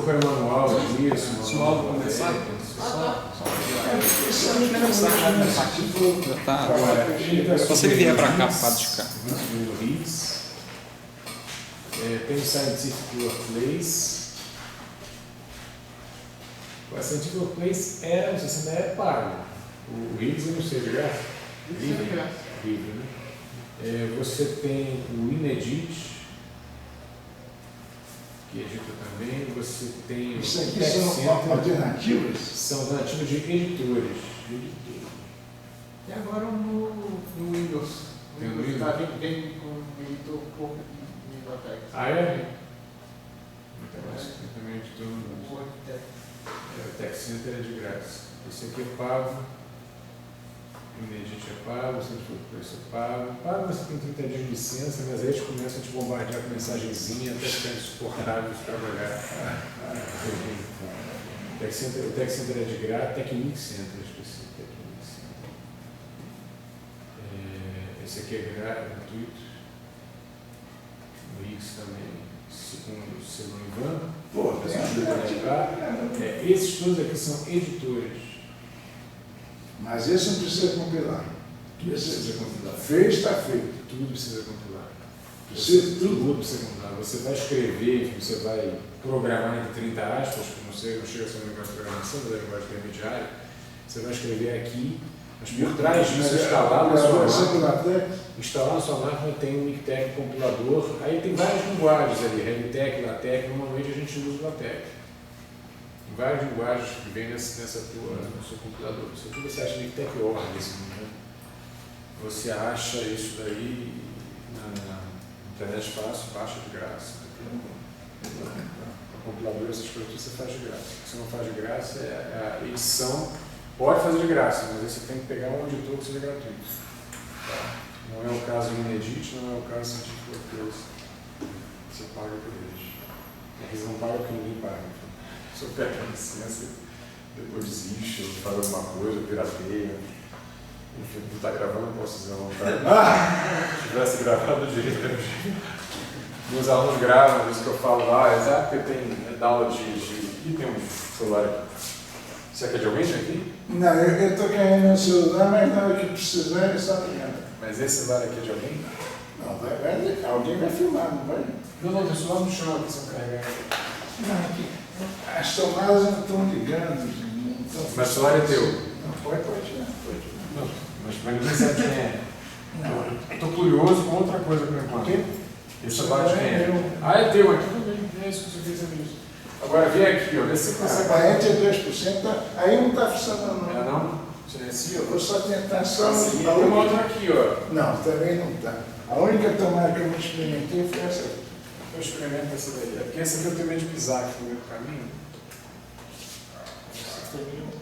procura manual disso, manual do condensado? Só se ele vier para cá, para de cá. Tem o Scientific Workplace. O Scientific Workplace o sistema é pago. O Higgs eu não sei de graça. Livre, né? Você tem o Inedit, que edita também. Você tem isso aqui são alternativas? São alternativas de editores. E agora no Windows. Tem no Windows? Está bem com um editor pouco de biblioteca. Ah, é? Tem também editor no Windows. O Tech Center é de graça. Esse aqui é pago. O Inedit é pago, o Centro de Preço é pago. Pago você tem 30 dias de licença, mas aí eles começam a te bombardear com mensagenzinha até ficar insuportável de trabalhar. O Tech Center é de graça, Technic Center é específico. Technic Center. Esse aqui é gratuito. O Higgs também, se não me engano. Esses todos aqui são editores. Mas esse não precisa compilar. Esse precisa compilar. Fez, está feito. Tudo precisa compilar. Tudo precisa compilar. Você vai escrever, você vai programar entre 30 aspas, que não chega a ser um negócio de programação, mas é um negócio intermediário. Você vai escrever aqui, mas por trás disso, instalar na sua máquina tem um MikTeX compilador. Aí tem várias linguagens ali, RegTeX, LaTeX. Normalmente a gente usa o LaTeX. Várias linguagens que vêm no seu compilador. Isso aqui você acha MikTeX.org, você acha isso daí na internet fácil, baixa de graça. O compilador, essas coisas você faz de graça. O que você não faz de graça é a edição. Pode fazer de graça, mas aí você tem que pegar um editor que seja gratuito. Tá? Não é o caso do Inedit, não é o caso do Scientific Workplace. Você paga por eles. Eles não pagam porque ninguém paga. Se eu pego a licença, depois desiste, ou faz alguma coisa, pirateia. Enfim, não está gravando, não posso dizer à vontade. Se tivesse gravado do jeito. Meus alunos gravam, isso que eu falo lá, porque tem download e tem um celular aqui. Você quer de alguém aqui? Não, eu estou querendo no celular, mas na hora que precisar é só ligar. Mas esse celular aqui é de alguém? Não, alguém vai filmar, não vai? Não, tem celular no chão aqui, se eu carregar. Não, aqui. As tomadas não estão ligando, não mas o celular é teu? Não, pode. Não, mas ninguém sabe quem é. Não. Estou curioso com outra coisa por enquanto. Esse celular de quem é? Ah, é teu aqui também. É isso que eu queria saber disso. Agora vem aqui, ó. Vê se você consegue. 42%, aí não está funcionando, não. Não? Silencia? Eu vou só tentar só. Tem uma outra aqui, ó. Não, também não está. A única tomada que eu não experimentei foi essa aqui. Eu experimento essa daí. É porque essa aqui eu tenho medo de pisar aqui no meio do caminho.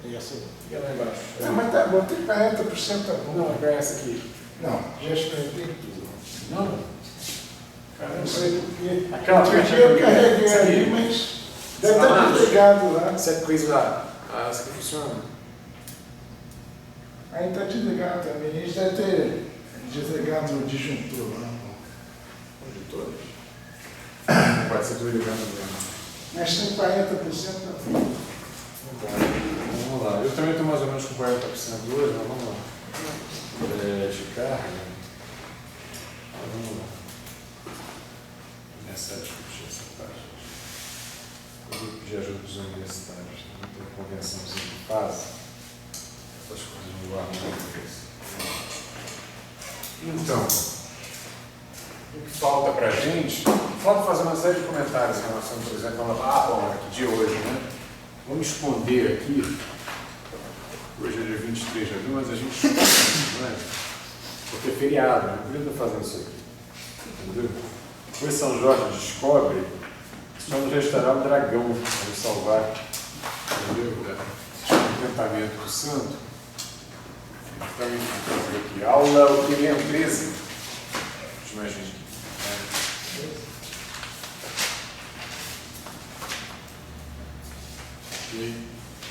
E essa aqui. E lá embaixo. Não, mas tá bom, tem 40%, tá bom. Não, é essa aqui. Não, já experimentei tudo. Não? Cara, não sei porque. Aquela porque eu carreguei ali, mas deve estar desligado lá. Essa coisa lá. Essa aqui funciona. Aí está desligado também. Eles devem ter desligado o disjuntor lá. Editores? Não pode ser tudo ligado mesmo. Mas tem 40%, tá bom. Vamos lá. Eu também estou mais ou menos com 40% hoje, mas vamos lá. De carga. Vamos lá. Começar a discutir essa parte. Eu vou pedir ajuda dos universitários. Não tem convenção que faz. Essas coisas no ar na cabeça. Então, o que falta para a gente? Falta fazer uma série de comentários em relação, por exemplo, bom, que dia hoje, né? Vamos esconder aqui. Hoje é dia 23 de abril, mas a gente não é? Porque é feriado, não podia estar fazendo isso aqui. Entendeu? Depois São Jorge descobre que só no restaurar o dragão para salvar, entendeu? O encantamento do santo. Então, vamos fazer aqui. Aula, o que é 13? Deixa eu gente.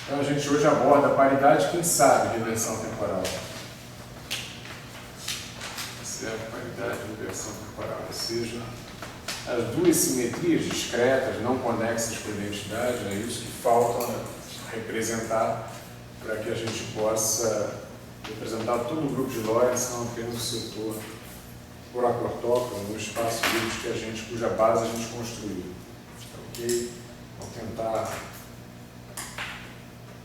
Então a gente hoje aborda a paridade, quem sabe, de inversão temporal. Certo? Paridade de inversão temporal, ou seja, as duas simetrias discretas, não conexas com a identidade, é isso que falta representar para que a gente possa representar todo o grupo de Lorentz, não apenas o setor por acortócramo, no espaço livre cuja base a gente construiu. Ok? Vamos tentar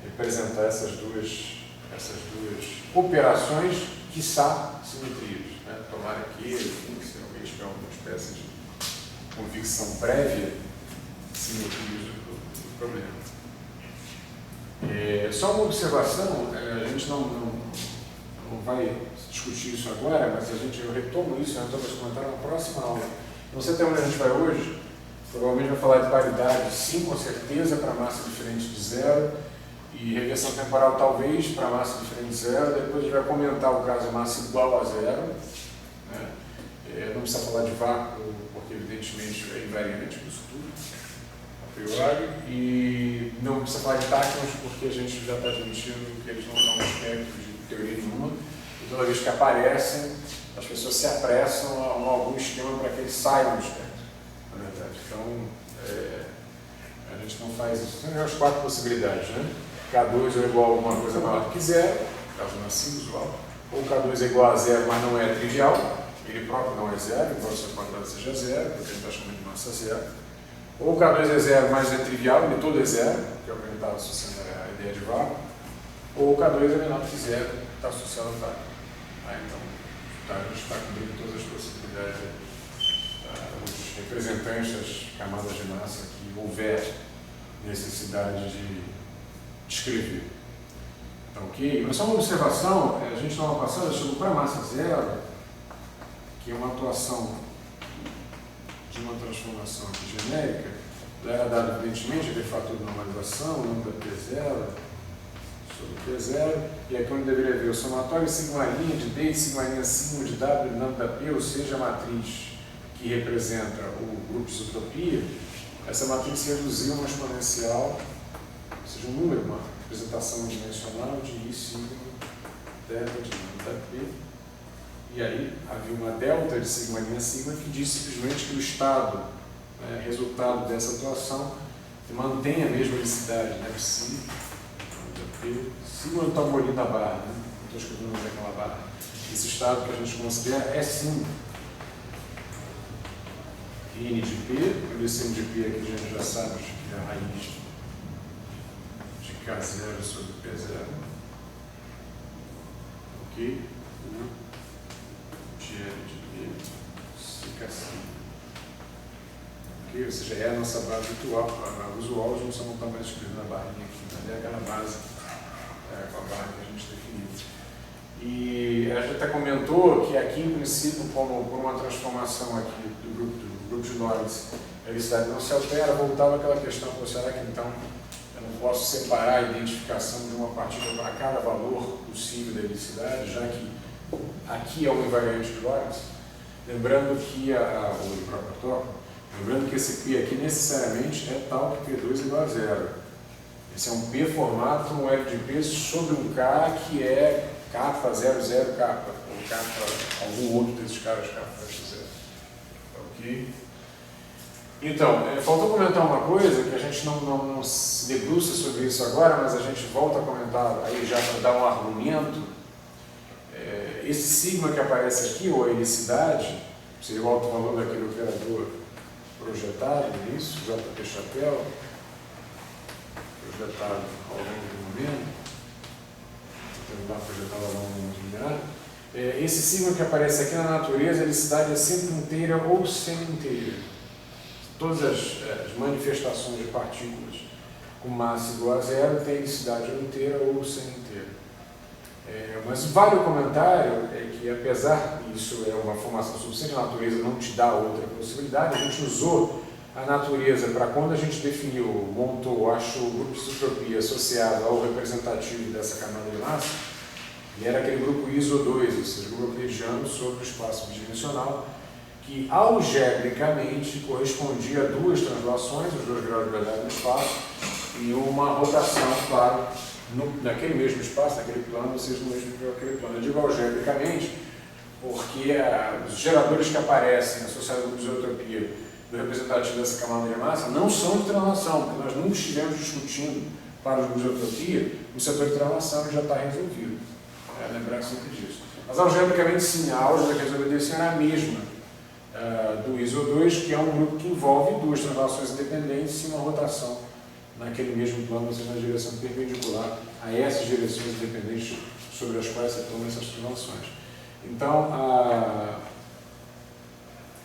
representar essas duas operações, quiçá simetrias. Né? Tomara que, enfim, se alguém tiver alguma espécie de convicção prévia, simetrias do problema. Só uma observação, a gente não vai discutir isso agora, mas eu retomo isso, nós vamos comentar na próxima aula. Não sei até onde a gente vai hoje, provavelmente vai falar de paridade, sim, com certeza, para massa diferente de zero, e reversão temporal talvez para massa diferente de zero, depois a gente vai comentar o caso de massa igual a zero, né? Não precisa falar de vácuo, porque evidentemente é invariante isso tudo, a priori, e não precisa falar de táquions, porque a gente já está admitindo que eles não dão um espectro de teoria nenhuma, e toda vez que aparecem, as pessoas se apressam a algum esquema para que eles saiam do espectro, na verdade. Então, a gente não faz isso. São as 4 possibilidades, né? K2 é igual a alguma coisa maior do que zero, caso não assim, usual. Ou K2 é igual a zero, mas não é trivial, ele próprio não é zero, embora sua quantidade seja zero, porque a gente está chamando de massa zero. Ou K2 é zero, mas é trivial, ele todo é zero, que é o que a gente está associando à ideia de vácuo. Ou K2 é menor que zero, está associado ao vácuo. Então, a gente está cobrindo todas as possibilidades, os representantes das camadas de massa que houver necessidade de descrever. Então, ok? Mas só uma observação, a gente na aula passada chegou para a massa zero, que é uma atuação de uma transformação aqui genérica, era dado evidentemente aquele fator de normalização, o número da P0 sobre P0, e aqui onde deveria ver o somatório sigma' de D e sigma' sigma de W de lambda P, ou seja, a matriz que representa o grupo de isotropia, essa matriz se reduziu a uma exponencial, ou seja, um número, uma representação dimensional de I sigma delta de lambda P. E aí havia uma delta de sigma' sigma que diz simplesmente que o estado, resultado dessa atuação, mantém a mesma unicidade, né? Psi, sigma não está abolindo a barra, né? Não estou escrevendo mais aquela barra. Esse estado que a gente considera é sim N de P, o esse N de P aqui a gente já sabe que é a raiz de K0 sobre P0. Ok? De L de P, fica assim. Ok? Ou seja, é a nossa base usual, a gente só não está mais escrevendo a barrinha aqui, mas é aquela base com a barra que a gente definiu. E a gente até comentou que aqui, em princípio, como por uma transformação aqui do grupo de Lorentz, a velocidade não se altera, voltava àquela questão, será que então eu não posso separar a identificação de uma partícula para cada valor possível da helicidade, já que aqui é uma invariante de Lorentz? Lembrando que o próprio tópico, lembrando que esse P aqui necessariamente é tal que P2 é igual a zero. Esse é um P formado por um L de P sobre um K que é kappa 00 kappa, ou kappa, algum outro desses caras, kappa 0. Ok? Então, faltou comentar uma coisa que a gente não se debruça sobre isso agora, mas a gente volta a comentar aí já para dar um argumento. Esse sigma que aparece aqui, ou a helicidade, seria o alto valor daquele operador projetado, isso, JP chapéu, projetado ao longo do momento, tentar projetado ao longo do momento linear. Esse sigma que aparece aqui na natureza, a helicidade é sempre inteira ou semi-inteira. Todas as manifestações de partículas com massa igual a zero têm helicidade ou inteira ou semi-inteira. Mas vale o comentário que, apesar que isso é uma formação suficiente, a natureza não te dá outra possibilidade, a gente usou a natureza para quando a gente definiu, montou, achou o grupo de isotropia associado ao representativo dessa camada de massa, e era aquele grupo ISO2, ou seja, o grupo euclidiano sobre o espaço bidimensional, que algebricamente correspondia a duas translações, os 2 graus de gravidade no espaço, e uma rotação, claro, naquele mesmo espaço, naquele plano, ou seja, no mesmo nível daquele plano. Eu digo algebricamente porque os geradores que aparecem associados ao grupo de isotropia do representativo dessa camada de massa não são de translação, porque nós nunca estivemos discutindo para os grupos de entropia o setor de translação já está resolvido. Lembrar sempre disso. Mas algebricamente sim, a álgebra que eles obedeciam era a mesma do ISO2, que é um grupo que envolve duas translações independentes e uma rotação naquele mesmo plano, ou seja, na direção perpendicular a essas direções independentes sobre as quais você toma essas translações. Então,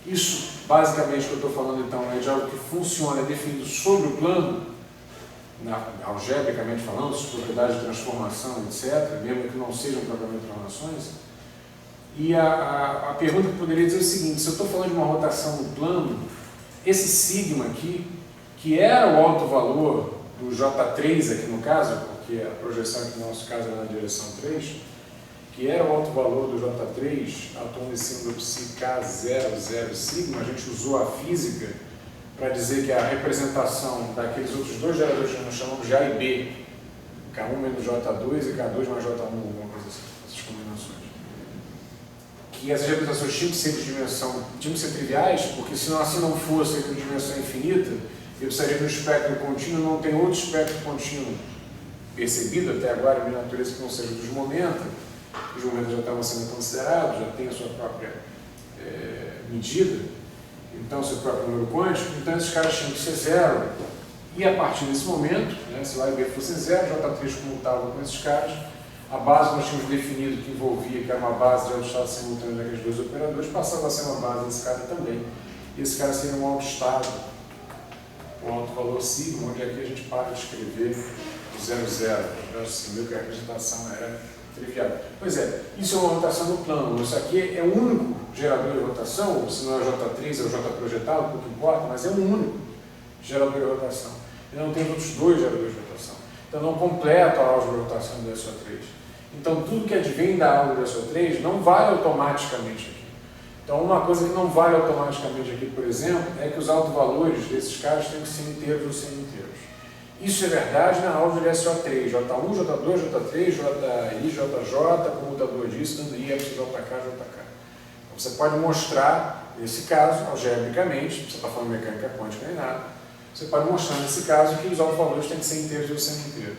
isso, basicamente, que eu estou falando, então, é de algo que funciona, é definido sobre o plano, algebricamente falando, suas propriedades de transformação, etc., mesmo que não sejam propriamente translações. E a pergunta que eu poderia dizer é o seguinte: se eu estou falando de uma rotação no plano, esse sigma aqui, que era o alto valor do J3 aqui no caso, porque a projeção aqui no nosso caso era na direção 3, que era o alto valor do J3, atuando em cima do psi K00 sigma, a gente usou a física para dizer que a representação daqueles outros dois geradores que nós chamamos de A e B, K1 menos J2 e K2 mais J1, alguma coisa assim, essas combinações. Que essas representações tinham que ser de dimensão, tinham que ser triviais, porque se assim não fosse de dimensão infinita, eu precisaria do espectro contínuo, não tem outro espectro contínuo percebido até agora, em natureza que não seja dos momentos. Os momentos já estavam sendo considerados, já tem a sua própria medida, então seu próprio número quântico, então esses caras tinham que ser zero. E a partir desse momento, se o A e B fossem zero, J3 comutava com esses caras, a base nós tínhamos definido que envolvia, que era uma base de autoestado simultâneo daqueles dois operadores, passava a ser uma base desse cara também. E esse cara seria um autoestado, um alto valor sigma, onde aqui a gente para de escrever o 00. Eu assumi que a representação era trivial. Pois é, isso é uma rotação no plano. Isso aqui é o único gerador de rotação, ou se não é o J3, é o J projetado, pouco importa, mas é o único gerador de rotação. E não tem outros dois geradores de rotação. Então não completa a álgebra de rotação do SO3. Então tudo que advém da álgebra do SO3 não vale automaticamente aqui. Então uma coisa que não vale automaticamente aqui, por exemplo, é que os autovalores desses caras têm que ser inteiros ou semi-inteiros. Isso é verdade na álgebra de SO3, J1, J2, J3, JI, JJ, comutador disso, dando I, JK, JK. Então você pode mostrar, nesse caso, algebricamente, você está falando mecânica quântica nem nada, você pode mostrar nesse caso que os autovalores têm que ser inteiros ou semi-inteiros.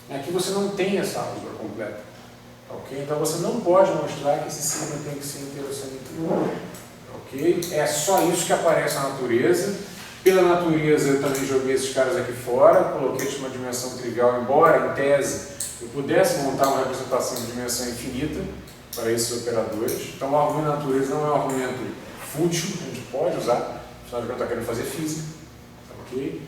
Aqui você não tem essa álgebra completa. Okay? Então você não pode mostrar que esse sigma tem que ser inteiro ou semi-inteiro. Okay? É só isso que aparece na natureza. Pela natureza eu também joguei esses caras aqui fora, coloquei de uma dimensão trivial, embora em tese eu pudesse montar uma representação de dimensão infinita para esses operadores. Então o argumento da natureza não é um argumento fútil, a gente pode usar, afinal de contas está querendo fazer física. Okay?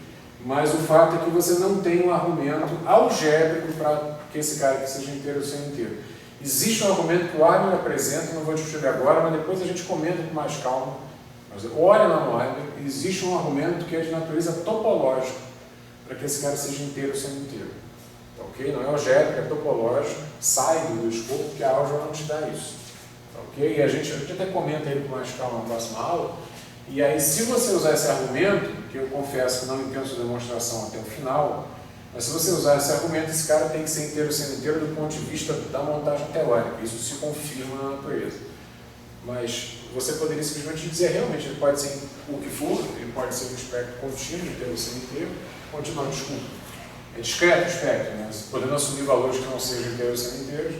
Mas o fato é que você não tem um argumento algébrico para que esse cara aqui seja inteiro ou semi-inteiro. Existe um argumento que o Armin apresenta, não vou discutir agora, mas depois a gente comenta com mais calma. Mas olha lá no Armin, existe um argumento que é de natureza topológica para que esse cara seja inteiro ou semi-inteiro. Tá, okay? Não é algébrico, é topológico, sai do escopo, porque a álgebra não te dá isso. Tá, okay? E a gente até comenta ele com mais calma na próxima aula. E aí, se você usar esse argumento, que eu confesso que não entendo sua demonstração até o final, mas se você usar esse argumento, esse cara tem que ser inteiro ou semi-inteiro do ponto de vista da montagem teórica. Isso se confirma na natureza. Mas você poderia simplesmente dizer, realmente, ele pode ser o que for, ele pode ser um espectro contínuo, inteiro ou semi-inteiro, continuar, desculpa. É discreto o espectro, né? Podendo assumir valores que não sejam inteiros ou semi-inteiros,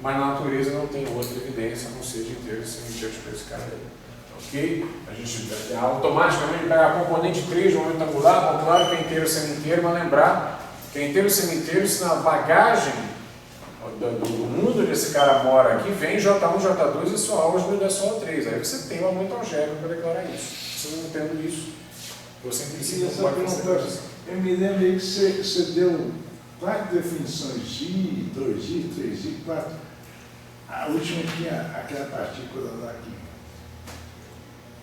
mas na natureza não tem outra evidência, não seja inteiros ou semi-inteiros para esse cara aí. Ok? A gente automaticamente pega a componente 3 do momento angular, bom, claro que é inteiro ou semi-inteiro, mas lembrar que é inteiro ou semi-inteiro se na bagagem do mundo onde esse cara mora aqui vem J1, J2 e sua álgebra é só 3. Aí você tem um aumento algébrico para declarar isso. Se não tendo isso, você em princípio não pode fazer isso. Eu me lembro aí que você deu 4 definições de 2i, 3i, 4. A última tinha aquela partícula lá que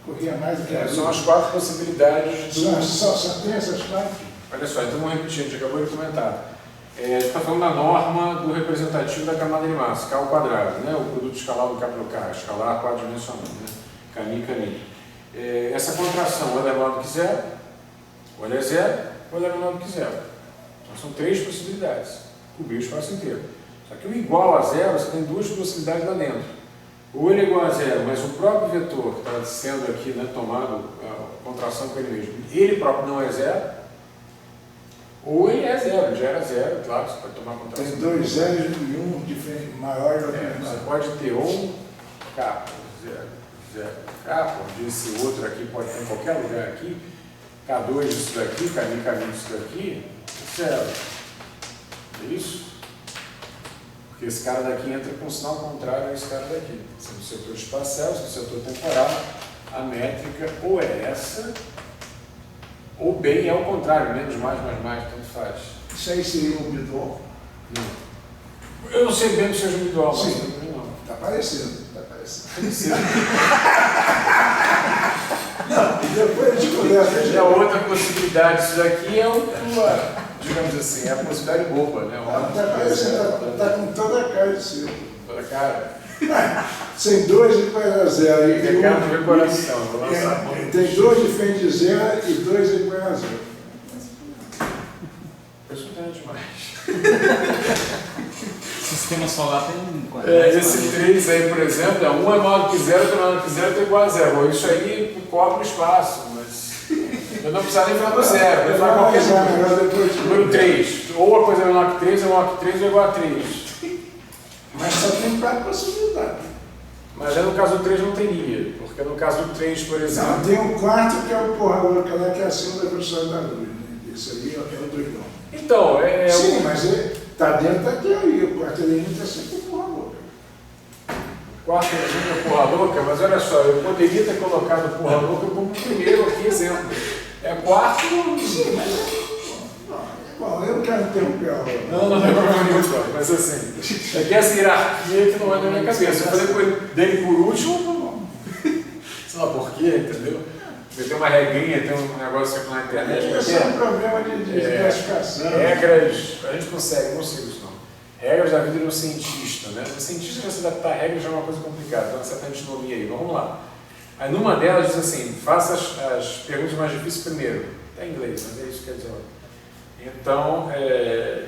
corria mais do que a são as 4 possibilidades do... Só tem essas 4? Olha só, então vamos repetir, a gente acabou de comentar. Está falando da norma do representativo da camada de massa, K ao quadrado, né? O produto escalar do K pelo K, escalar quadridimensional, né? Cani, cani. Essa contração, ou ela é menor do que zero, ou ela é zero, ou ela é menor do que zero. Então são 3 possibilidades, cobrir o espaço inteiro. Só que o igual a zero, você tem 2 possibilidades lá dentro. ou ele é igual a zero, mas o próprio vetor que está sendo aqui, né, tomado a contração com ele mesmo, ele próprio não é zero, ou ele é zero, já era zero, claro, você pode tomar a contração. Tem dois zeros e um diferente, maior do que Você menor. pode ter ou K, zero, zero, K, onde esse outro aqui pode ter em qualquer lugar aqui, K2 isso daqui, K1 isso daqui, zero. É isso? Porque esse cara daqui entra com um sinal contrário a esse cara daqui. Se é no setor espacial, se é no setor temporal, a métrica ou é essa, ou bem é o contrário, menos mais, tanto faz. Isso aí seria um bidon? Não. Eu não sei bem do seja individual, mas Sim. não. Está parecendo, está parecendo. Tem que ser. Não, e depois a gente conversa. E a outra possibilidade disso daqui é digamos assim, é a possibilidade boba, né? Está parecendo, está com toda a cara de ser. Toda a cara. Sem dois e vai a zero. E Recado de coração, vou lançar a mão. tem dois de frente de zero e dois e vai a zero. Isso não é demais. Sistema solar tem Esse 3 aí, por exemplo, um é maior que zero, outro é maior que zero, outro é igual a zero. Isso aí cobre o espaço, mas eu não preciso nem falar do zero, eu vou falar qualquer número. Número 3, ou a coisa é menor que 3, é menor que 3 ou é igual a 3. Mas só tem quatro possibilidades. Mas no caso do 3 não teria, porque no caso do 3, por Não, exemplo... tem um quarto que é o porra louca lá, que é acima da velocidade da luz. Né? Esse aí é o doidão. Então, Sim, mas está dentro da teoria. O quarto elemento está sempre porra louca. Quarto elemento é porra louca, mas olha só, eu poderia ter colocado porra louca como primeiro aqui exemplo. É quarto... Sim, mas é... Bom, eu não quero interromper a aula. Não tem problema nenhum, cara. Mas assim, é que essa hierarquia que não é na minha cabeça. Eu falei dele por último, sei lá por quê, entendeu? Porque tem uma regrinha, tem um negócio aqui na internet. Esse é um problema de classificação. Regras, a gente consegue, não sei isso não. Regras da vida de um cientista, né? Um cientista que se adaptar a regras já é uma coisa complicada, tem uma certa antinomia aí. Mas vamos lá. Aí numa delas diz assim, faça as perguntas mais difíceis primeiro. É em inglês, mas é isso que quer dizer. Então,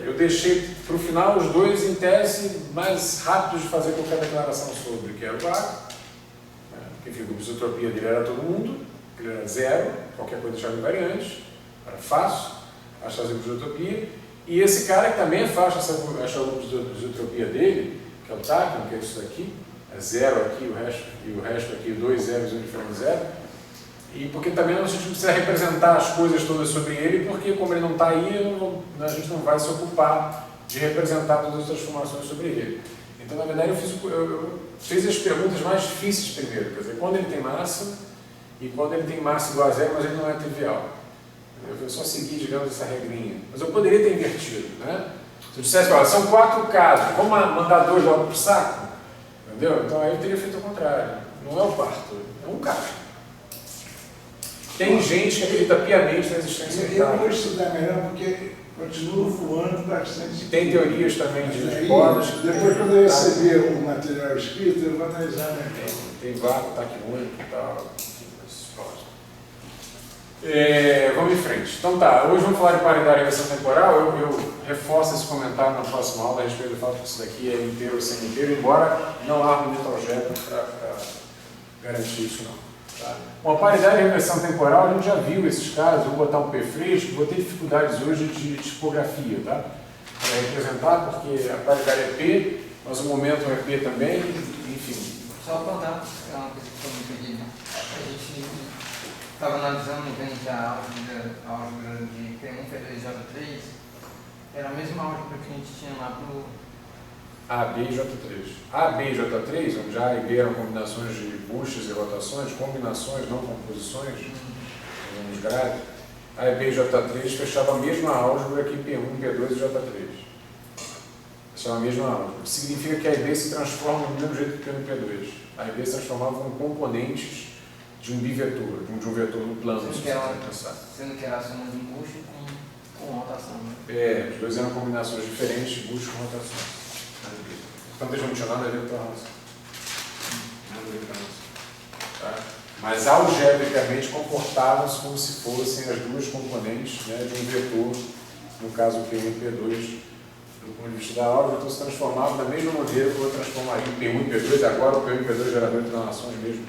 eu deixei para o final os dois, em tese, mais rápidos de fazer qualquer declaração sobre, que era o Bach, que enfim, a isotropia dele era todo mundo, ele era zero, qualquer coisa deixava invariante, era fácil, achar a isotropia, e esse cara que também é fácil achar a isotropia dele, que é o Tachyon, que é isso daqui, é zero aqui, o resto aqui, dois zeros e um diferente zero. E porque também a gente precisa representar as coisas todas sobre ele, porque como ele não está aí, a gente não vai se ocupar de representar todas as transformações sobre ele. Então, na verdade, eu fiz as perguntas mais difíceis primeiro, quer dizer, quando ele tem massa, e quando ele tem massa igual a zero, mas ele não é trivial. Eu só segui, digamos, essa regrinha. Mas eu poderia ter invertido, né? Se eu dissesse, olha, são 4 casos, vamos mandar 2 logo para o saco? Entendeu? Então aí eu teria feito o contrário. Não é o quarto, é um caso. Tem gente que acredita piamente na existência de Eu vou dados. estudar melhor porque continuo voando bastante. Tem teorias também de Aí, cordas. depois, quando eu receber o material escrito, eu vou analisar melhor. Tem vácuo, ataque único e tal. Vamos em frente. Então tá, hoje vamos falar de paridade e regressão temporal. Eu reforço esse comentário na próxima aula a respeito do fato que isso daqui é inteiro ou sem inteiro, embora não há argumento algébrico para garantir isso não. Tá? Uma paridade e regressão temporal, a gente já viu esses casos, vou botar um P fresco, vou ter dificuldades hoje de tipografia, tá? Para representar, porque a paridade é P, mas o momento é P também, enfim. Só contar uma coisa que foi me pedido. A gente estava analisando, vendo a álgebra de P1, P2, J3, era a mesma álgebra que a gente tinha lá pro A, B e J3. A, B e J3, onde A e B eram combinações de buchas e rotações, combinações, não composições, uns grades. A, B e J3 fechava a mesma álgebra que P1, P2 e J3. Fechava a mesma álgebra. O que significa que A e B se transformam do mesmo jeito que P1 e P2. A e B se transformavam em componentes de um bivetor, de um vetor no plano, se você pensar. sendo que era a soma de bucho com rotação. Né? Os dois eram combinações diferentes de buchas com rotações. Então, deixa eu mencionar, não é vetor relação. Tá? Mas algebricamente comportavam-se como se fossem as duas componentes, né, de um vetor, no caso P1 e P2 do ponto de vista da álgebra, então se transformava no mesmo modelo que eu transformaria em P1 e P2, agora o P1 e P2 gerador de translações mesmo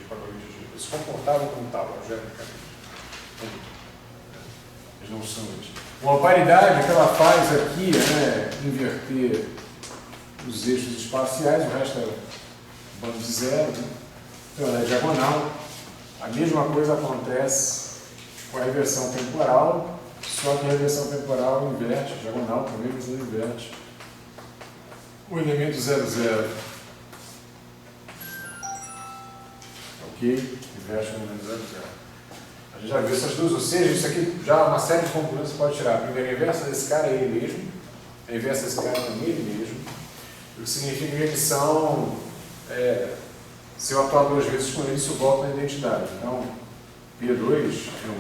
probabilistas. Eles se comportavam como tal, algebricamente. Eles não são isso. Uma paridade que ela faz aqui é inverter os eixos espaciais, o resto é bando de zero, né? Então ela é diagonal. A mesma coisa acontece com a reversão temporal, só que a reversão temporal inverte, diagonal também, mas ela inverte o elemento 0, 0. Ok? Inverte o elemento 0, 0. A gente já viu essas duas, ou seja, isso aqui já uma série de componentes você pode tirar. A primeira inversa desse cara é ele mesmo, a inversa desse cara também é ele mesmo, o que significa que eles são, se eu atuar duas vezes com ele, isso volta na identidade. Então, P2 é 1,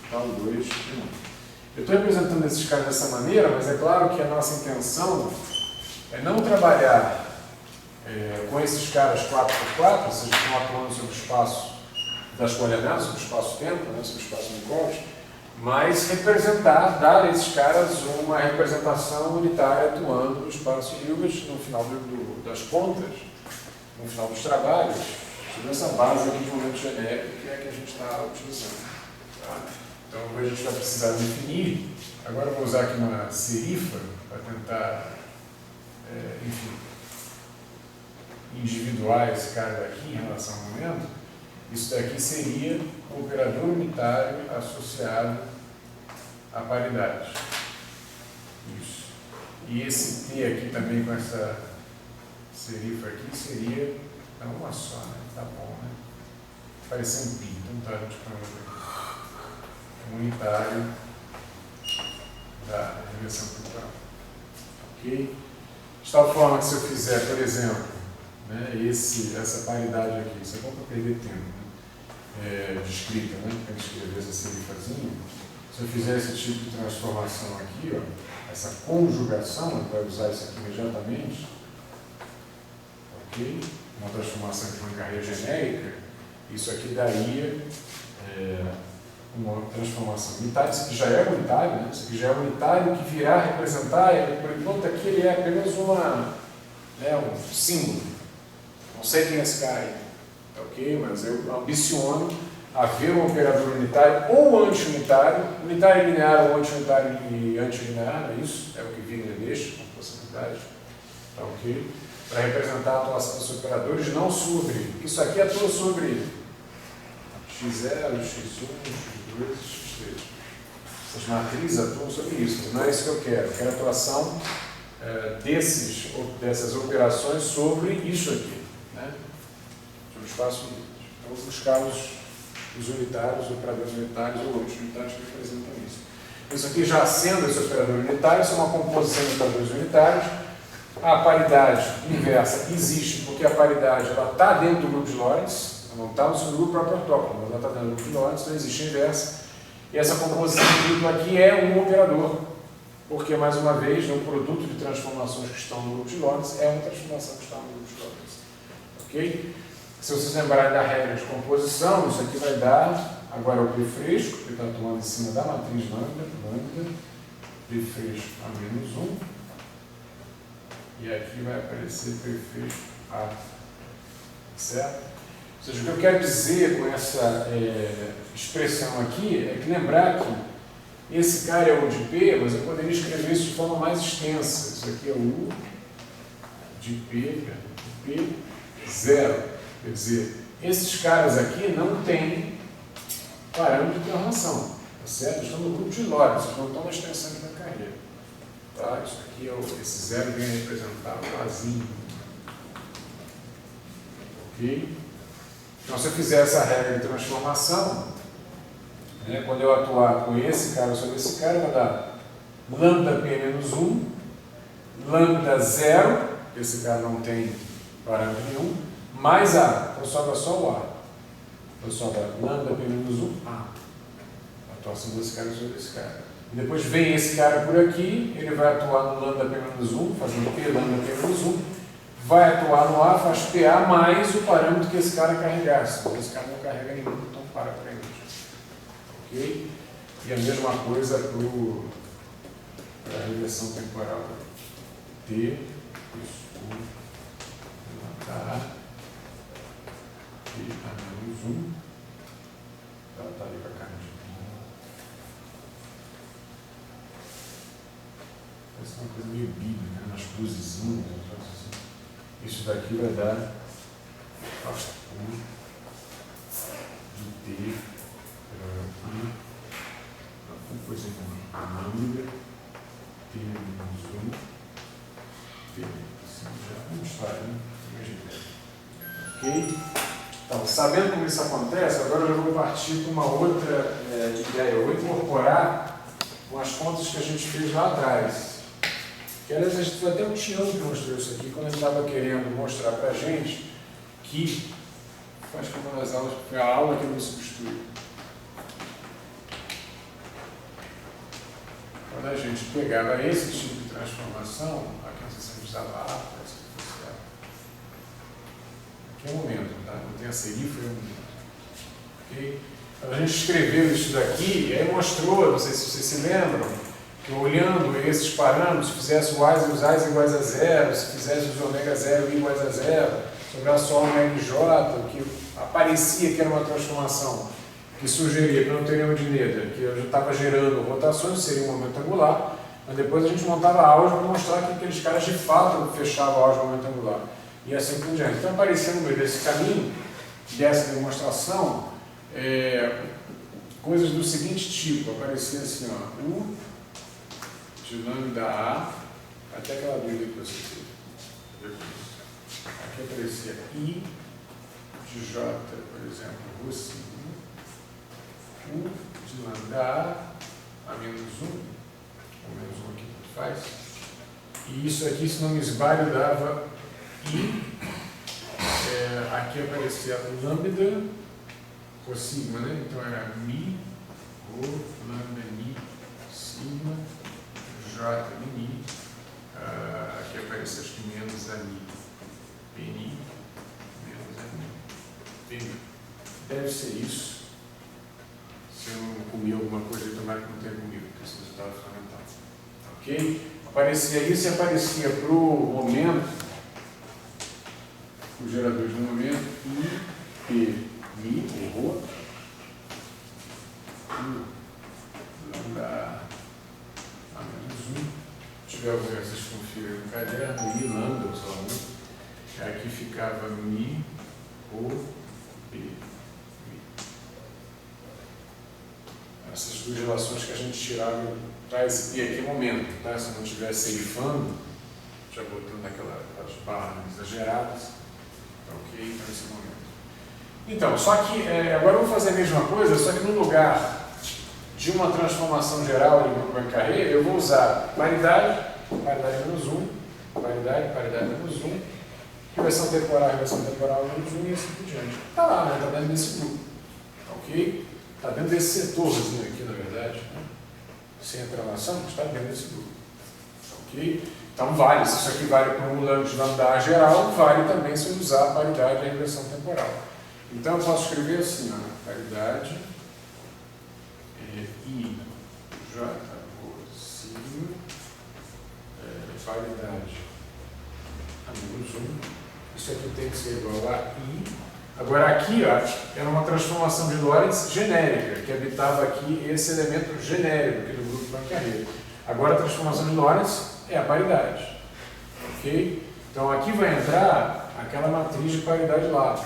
tal 2 é 1. Eu estou representando esses caras dessa maneira, mas é claro que a nossa intenção é não trabalhar com esses caras 4x4, ou seja, que estão atuando sobre o espaço das coordenadas, sobre o espaço-tempo, né, sobre o espaço Minkowski, mas representar, dar a esses caras uma representação unitária atuando no espaço Hilbert no final das contas, no final dos trabalhos, sobre essa base aqui de momento genérico que é que a gente está utilizando. Tá? Então a gente vai precisar definir. Agora eu vou usar aqui uma serifa para tentar, enfim, individuar esse cara daqui em relação ao momento. Isso daqui seria o operador unitário associado à paridade. Isso. E esse T aqui também com essa serifa aqui seria uma só, né? Tá bom, né? Parece um pi, então tá, tipo, unitário da reversão temporal. Ok? De tal forma que se eu fizer, por exemplo, né, essa paridade aqui, isso é bom para perder tempo, né? De escrita, né? Tem que escrever essa serifazinha. Se eu fizer esse tipo de transformação aqui, ó, essa conjugação, a gente vai usar isso aqui imediatamente, ok? Uma transformação de uma carreira genérica, isso aqui daria uma transformação unitária. Isso aqui já é unitário, né? Isso aqui já é unitário, que virá representar, por enquanto aqui ele é apenas um símbolo. Não sei quem é esse cara aí, ok? Mas eu ambiciono haver um operador unitário ou anti-unitário, unitário e linear ou anti-unitário e anti-linear, não é isso? É o que Wigner deixa como possibilidade, tá ok? Para representar a atuação dos operadores, não sobre. Isso aqui atua sobre x0, x1, x2, x3. Essas matrizes atuam sobre isso, mas não é isso que eu quero. Eu quero a atuação dessas operações sobre isso aqui, né? Sobre o espaço livre. Então, vou buscar os unitários, os operadores unitários ou outros unitários que representam isso. Isso aqui já sendo esse operador unitário, isso é uma composição de operadores unitários. A paridade inversa existe porque a paridade está dentro do grupo de Lorentz, não está no seu grupo próprio autóctono, mas ela está dentro do grupo de Lorentz, então existe a inversa. E essa composição de grupo aqui é um operador, porque, mais uma vez, um produto de transformações que estão no grupo de Lorentz é uma transformação que está no grupo de Lorentz. Ok? Se vocês lembrarem da regra de composição, isso aqui vai dar, agora o P fresco, que está atuando em cima da matriz lambda, P fresco a menos 1. E aqui vai aparecer perfeito A. Certo? Ou seja, o que eu quero dizer com essa expressão aqui é que lembrar que esse cara é o de P, mas eu poderia escrever isso de forma mais extensa. Isso aqui é o U de P0. Quer dizer, esses caras aqui não têm parâmetro de relação. Tá certo? Estão no grupo de Lorentz, não estão na extensão da carreira. Tá? Isso aqui esse zero vem representar o Azinho. Ok? Então, se eu fizer essa regra de transformação, né, quando eu atuar com esse cara sobre esse cara, vai dar lambda p menos 1, lambda 0, porque esse cara não tem parâmetro nenhum, mais A. Então, sobra só o A. Então, sobra lambda p menos 1, A. A atuação desse cara sobre esse cara. E depois vem esse cara por aqui, ele vai atuar no lambda p menos 1, fazendo P lambda p menos 1, vai atuar no A, faz PA mais o parâmetro que esse cara carregasse. Mas esse cara não carrega nenhum, então para por aí. Ok? E a mesma coisa para o para a regressão temporal. T, isso, lambda e a menos 1. Ela está ali para cá. Parece uma coisa meio bíblica, né? Umas cruzezinhas. Isso daqui vai dar U de T coisa lambda T menos 1 T. Já vamos falar, né? Ok? Então, sabendo como isso acontece, agora eu vou partir para uma outra ideia. Eu vou incorporar umas contas que a gente fez lá atrás. Que, aliás, a gente foi até o Tião que mostrou isso aqui, quando ele estava querendo mostrar para a gente que, acho que uma das aulas, foi a aula que eu me substituí. Quando a gente pegava esse tipo de transformação, aqui não sei se a gente usava A, parece que fosse A. Aqui é o momento, tá? Não tem a serif, foi o momento. Ok? Então, a gente escreveu isso daqui e aí mostrou, não sei se vocês se lembram, que olhando esses parâmetros, se fizesse o A's e os A's iguais a 0, se fizesse os ômega 0 iguais a 0, sobrasse só ômega J, o que aparecia que era uma transformação que sugeria, pelo teorema de Noether, que eu já estava gerando rotações, seria um momento angular, mas depois a gente montava a álgebra para mostrar que aqueles caras de fato fechavam a álgebra momento angular. E assim por diante. Então aparecia no meio desse caminho, dessa demonstração, coisas do seguinte tipo, aparecia assim, ó, U de lambda A, até aquela dúvida que você teve. Aqui aparecia I de J, por exemplo, rho sigma, U de lambda A menos 1, ou menos 1 aqui, tanto faz. E isso aqui, esse nome esbalho dava I, aqui aparecia lambda, rho sigma, né? Então era mi, rho, lambda, mi, sigma, J, mi, aqui aparece acho que menos a mi, PNI, menos a mi, PNI. Deve ser isso. Se eu não comi alguma coisa, eu tomara que não tenha comido, porque esse resultado é fundamental. Ok? Aparecia isso e aparecia para o momento, o gerador de momento, I, P, Mi, o Rho, lambda A menos 1. Se tiver algum erro, vocês confiram no caderno, I, lambda, ou só 1. Aqui ficava Mi, Rho, P. Essas duas relações que a gente tirava para esse P aqui momento, tá? Se não estivesse serifando, já botando aquelas barras exageradas, tá ok? Então esse momento. Então, só que agora eu vou fazer a mesma coisa, só que no lugar de uma transformação geral de grupo Poincaré, eu vou usar paridade, paridade menos 1, paridade, paridade menos 1, reversão temporal menos 1 e assim por diante. Está lá, né? Está dentro desse grupo, tá ok? Está dentro desse setorzinho aqui, na verdade, né? Sem entrelação, mas está dentro desse grupo. Ok? Então vale, se isso aqui vale para um lambda de lambda geral, vale também se eu usar a paridade e a regressão temporal. Então eu posso escrever assim, ó, paridade I, J, Rho, sigma, paridade a menos 1. Isso aqui tem que ser igual a I. Agora aqui, ó, era uma transformação de Lorentz genérica, que habitava aqui esse elemento genérico aqui do grupo Poincaré. Agora a transformação de Lorentz é a paridade. Ok? Então aqui vai entrar aquela matriz de paridade lá.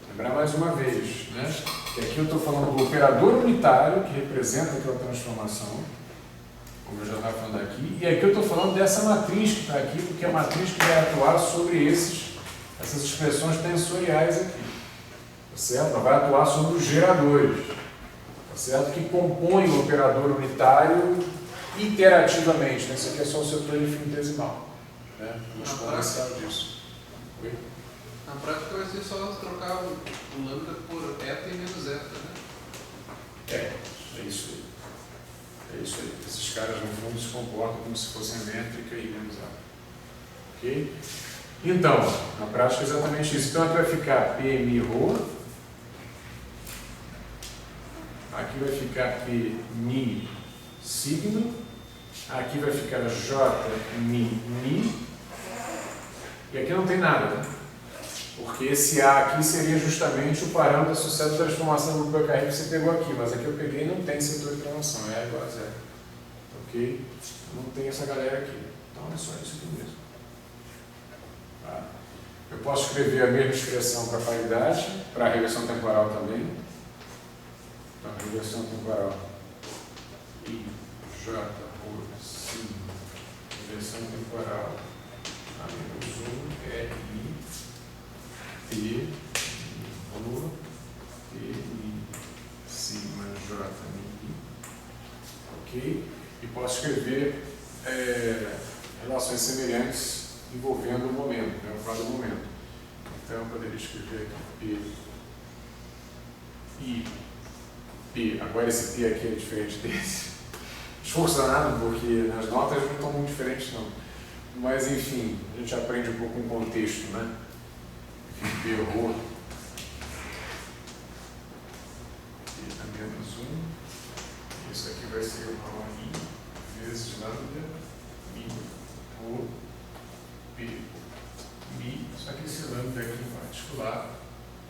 Lembrar mais uma vez, né? Que aqui eu estou falando do operador unitário, que representa aquela transformação, como eu já estava falando aqui, e aqui eu estou falando dessa matriz que está aqui, porque é a matriz que vai atuar sobre essas expressões tensoriais aqui, tá certo? Ela vai atuar sobre os geradores, tá certo? Que compõem o operador unitário iterativamente, né? Isso aqui é só o setor infinitesimal, né? O exponencial disso. Oi? Na prática vai ser só trocar o lambda por eta e menos eta, né? É isso aí. É isso aí. Esses caras no fundo se comportam como se fossem métrica e menos eta. Ok? Então, na prática é exatamente isso. Então aqui vai ficar PMI Rho, aqui vai ficar PMI sigma, Aqui vai ficar J, Mi. E aqui não tem nada, né? Porque esse A aqui seria justamente o parâmetro associado à transformação do grupo EKR que você pegou aqui. Mas aqui eu peguei e não tem setor de transação. É igual a zero. Ok? Não tem essa galera aqui. Então é só isso aqui mesmo. Tá? Eu posso escrever a mesma expressão para a paridade, para a regressão temporal também. Então, regressão temporal. I, J, O, sim. Regressão temporal. A menos 1, R, I, T, I, O, T, I, sigma, J, I. Ok? E posso escrever relações semelhantes envolvendo o momento, né, o quadro do momento. Então, eu poderia escrever aqui P, I, P. Agora, esse P aqui é diferente desse. Esforço danado, porque nas notas não estão muito diferentes, não. Mas, enfim, a gente aprende um pouco com o contexto, né? P errou. P a menos 1. Isso aqui vai ser igual a I vezes lambda, Mi, O, P, Mi. Só que esse lambda aqui em particular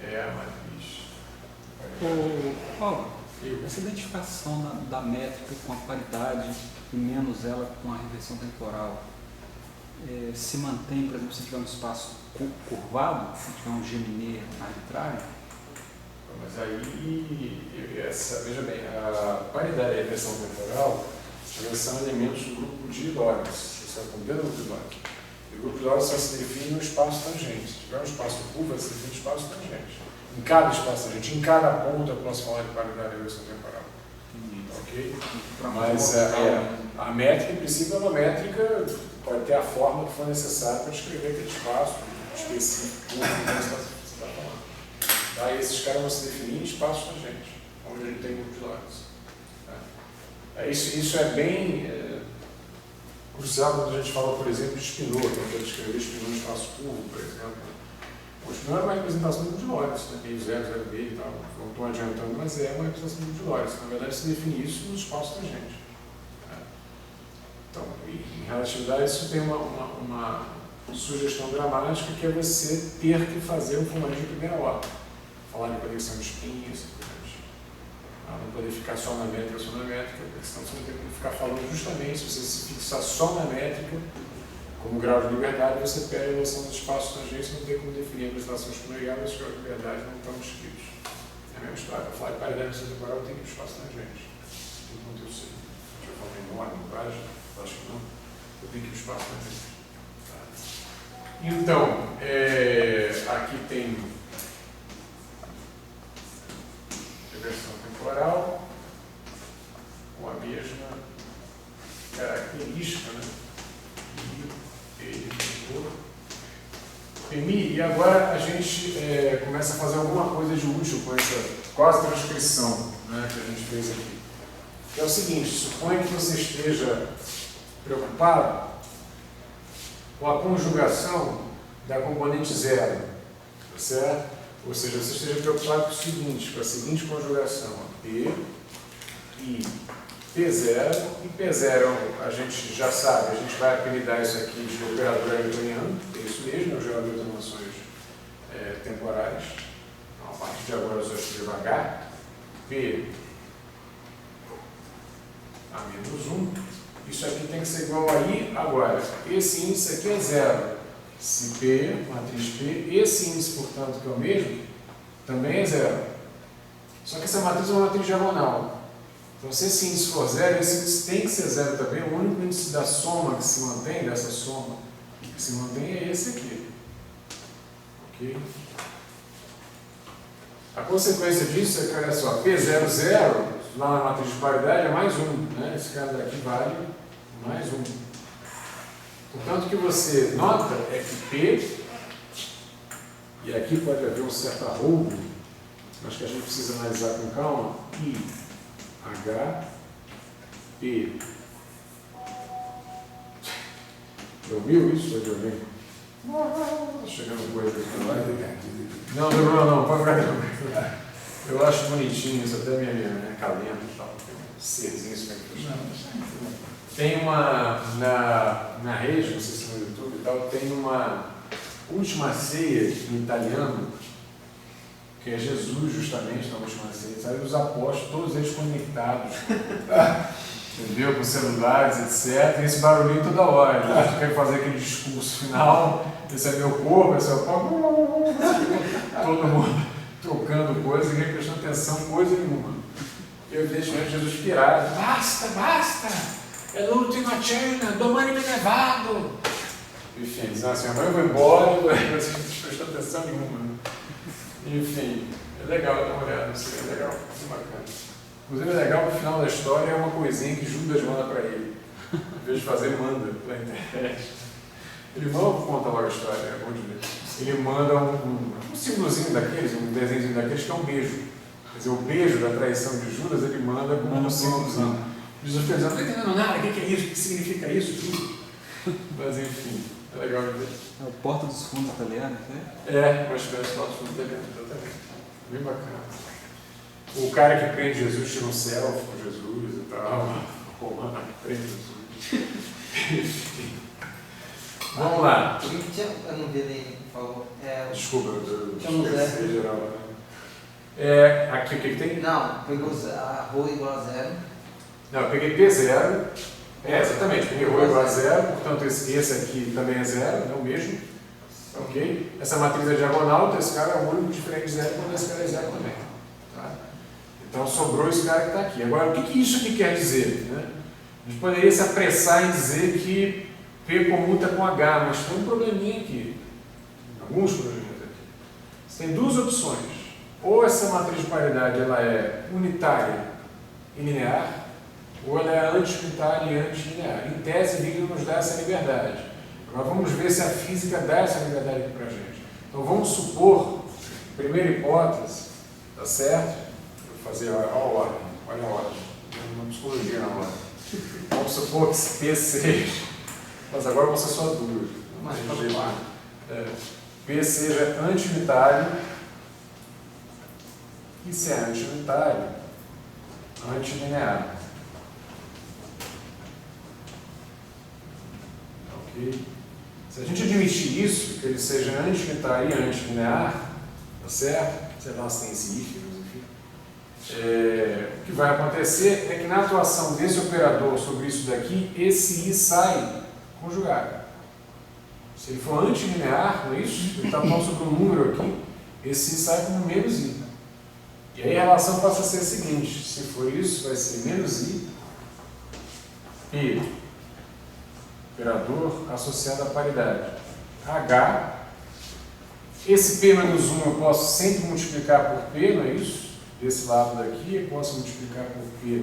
é a matriz. Paulo, essa identificação da métrica com a paridade e menos ela com a reversão temporal se mantém, por exemplo, se tiver um espaço curvado, se tiver um Geminê arbitrário? Mas aí, veja bem, a paridade e a reversão temporal elas são elementos do grupo de Lorentz. Você está compreendendo o grupo de Lorentz? E o grupo de Lorentz só se define no espaço tangente. Se tiver um espaço curvo, você define no espaço tangente. Em cada espaço tangente, em cada ponto eu posso falar de paridade e reversão temporal. Ok? Mas a métrica, em princípio, é uma métrica, pode ter a forma que for necessária para descrever aquele espaço específico que você está falando. Tá? E esses caras vão se definir em espaços tangentes, onde a gente tem grupo de Lorentz. Tá? Isso é bem crucial quando a gente fala, por exemplo, de Spinor, quando eu descrever Spinor em espaço curvo, por exemplo. O Spinor é uma representação do grupo de Lorentz, né? Tem o 0, 0 dele e tal, não estou adiantando, mas é uma representação do grupo de Lorentz. Na verdade, se define isso nos espaços tangentes. Tá? Então, em relatividade, isso tem uma sugestão dramática que é você ter que fazer um formalismo de primeira ordem. Falar de conexão de espinhos, não poder ficar só na métrica, porque senão você não tem que ficar falando justamente, se você se fixar só na métrica, como grau de liberdade, você perde a noção dos espaços tangentes, não tem como definir a apresentação exponencial, mas os graus de liberdade não estão descritos. É a mesma história. Para falar de paridade temporal, tem que ir para o espaço tangente. Tem que manter o C. Já falei enorme, linguagem, acho que não. Eu tenho que ir para o espaço tangente. Tá. Então, aqui tem reversão temporal com a mesma característica, né? E agora a gente começa a fazer alguma coisa de útil com essa quase transcrição, né, que a gente fez aqui. Que é o seguinte, suponha que você esteja preocupado com a conjugação da componente zero, tá certo? Ou seja, você esteja preocupado com o seguinte, com a seguinte conjugação, P, I, P0, e P0 a gente já sabe, a gente vai apelidar isso aqui de operador hamiltoniano, é isso mesmo, é o gerador de noções temporais. Então, a partir de agora eu só escrevo H, P, a menos 1, isso aqui tem que ser igual a I agora. Esse índice aqui é zero. Se P, matriz P, esse índice, portanto, que é o mesmo, também é zero. Só que essa matriz é uma matriz diagonal. Então, se esse índice for zero, esse índice tem que ser zero também. O único índice da soma que se mantém, dessa soma que se mantém, é esse aqui. Ok? A consequência disso é que, olha só, P00, lá na matriz de paridade, é mais 1. Né? Esse cara daqui vale mais 1. Portanto, o que você nota é que P, e aqui pode haver um certo arroubo, mas que a gente precisa analisar com calma, I, H, P. Dormiu isso? Foi dormir? Não, chegando coisa aqui. Não, pode ficar dormindo. Eu acho bonitinho isso, até minha acalenta e tal. Tem um serzinho isso que Não, isso é muito Tem uma, na rede, não sei se no YouTube e tal, tem uma última ceia em italiano, que é Jesus justamente na última ceia, sabe? Os apóstolos, todos eles conectados, entendeu? Com celulares, etc. E esse barulhinho toda hora. Eles querem fazer aquele discurso final, esse é meu corpo, esse é o corpo, todo mundo trocando coisas, ninguém prestando atenção, coisa nenhuma. Eu deixo Jesus pirado, basta, basta! É l'ultima cena, domani me ne vado. Enfim, dizendo assim, amanhã eu vou embora, você não prestou atenção nenhuma. Enfim, é legal dar uma olhada, isso é legal, é bacana. Inclusive é legal que no final da história é uma coisinha que Judas manda para ele. Em vez de fazer, manda pela internet. Ele não conta logo a história, é bom de ver. Ele manda um símbolozinho daqueles, um desenhozinho daqueles que é um beijo. Quer dizer, o beijo da traição de Judas ele manda como um símbolozinho. Jesus pensando, não estou entendendo nada, o que é isso, o que significa isso, tudo. Mas enfim, é legal de ver. É o Porta dos Fundos italiano, né? É, uma espécie de Porta dos Fundos italiano, exatamente. Bem bacana. O cara que prende Jesus tira um selfie com Jesus e tal. Romano prende Jesus. Enfim. Vamos lá. Eu não vi ele falou. Desculpa, eu Tinha um esqueci geral. Aqui o que tem? Não, pegou rho igual a 0. Não, eu peguei P0. Exatamente, peguei rho igual a 0, portanto esse aqui também é 0, é o mesmo. Ok? Essa matriz é diagonal, então esse cara é o único diferente de 0, quando esse cara é 0 também. Tá? Então sobrou esse cara que está aqui. Agora, o que isso aqui quer dizer? Né? A gente poderia se apressar em dizer que P comuta com H, mas tem um probleminha aqui. Alguns probleminhas aqui. Você tem duas opções. Ou essa matriz de paridade ela é unitária e linear, ou ela é anti-unitária e anti-linear. Em tese, Hegel nos dá essa liberdade. Agora vamos ver se a física dá essa liberdade aqui para a gente. Então vamos supor, primeira hipótese, tá certo? Vou fazer a ordem, olha a ordem, uma psicologia na ordem. Vamos supor que P seja, mas agora vão ser só duas. Mas P seja anti-unitário, e se é anti-unitário, antilinear. Ok? Se a gente admitir isso, que ele seja antilinear e antilinear, tá certo? Sei lá se tem esse hífen, enfim. O que vai acontecer é que na atuação desse operador sobre isso daqui, esse I sai conjugado. Se ele for antilinear, não é isso? Ele está falando sobre um número aqui, esse I sai como menos I. E aí a relação passa a ser a seguinte, se for isso, vai ser menos I, P, operador associado à paridade, H, esse P menos 1 eu posso sempre multiplicar por P, não é isso? Desse lado daqui, eu posso multiplicar por P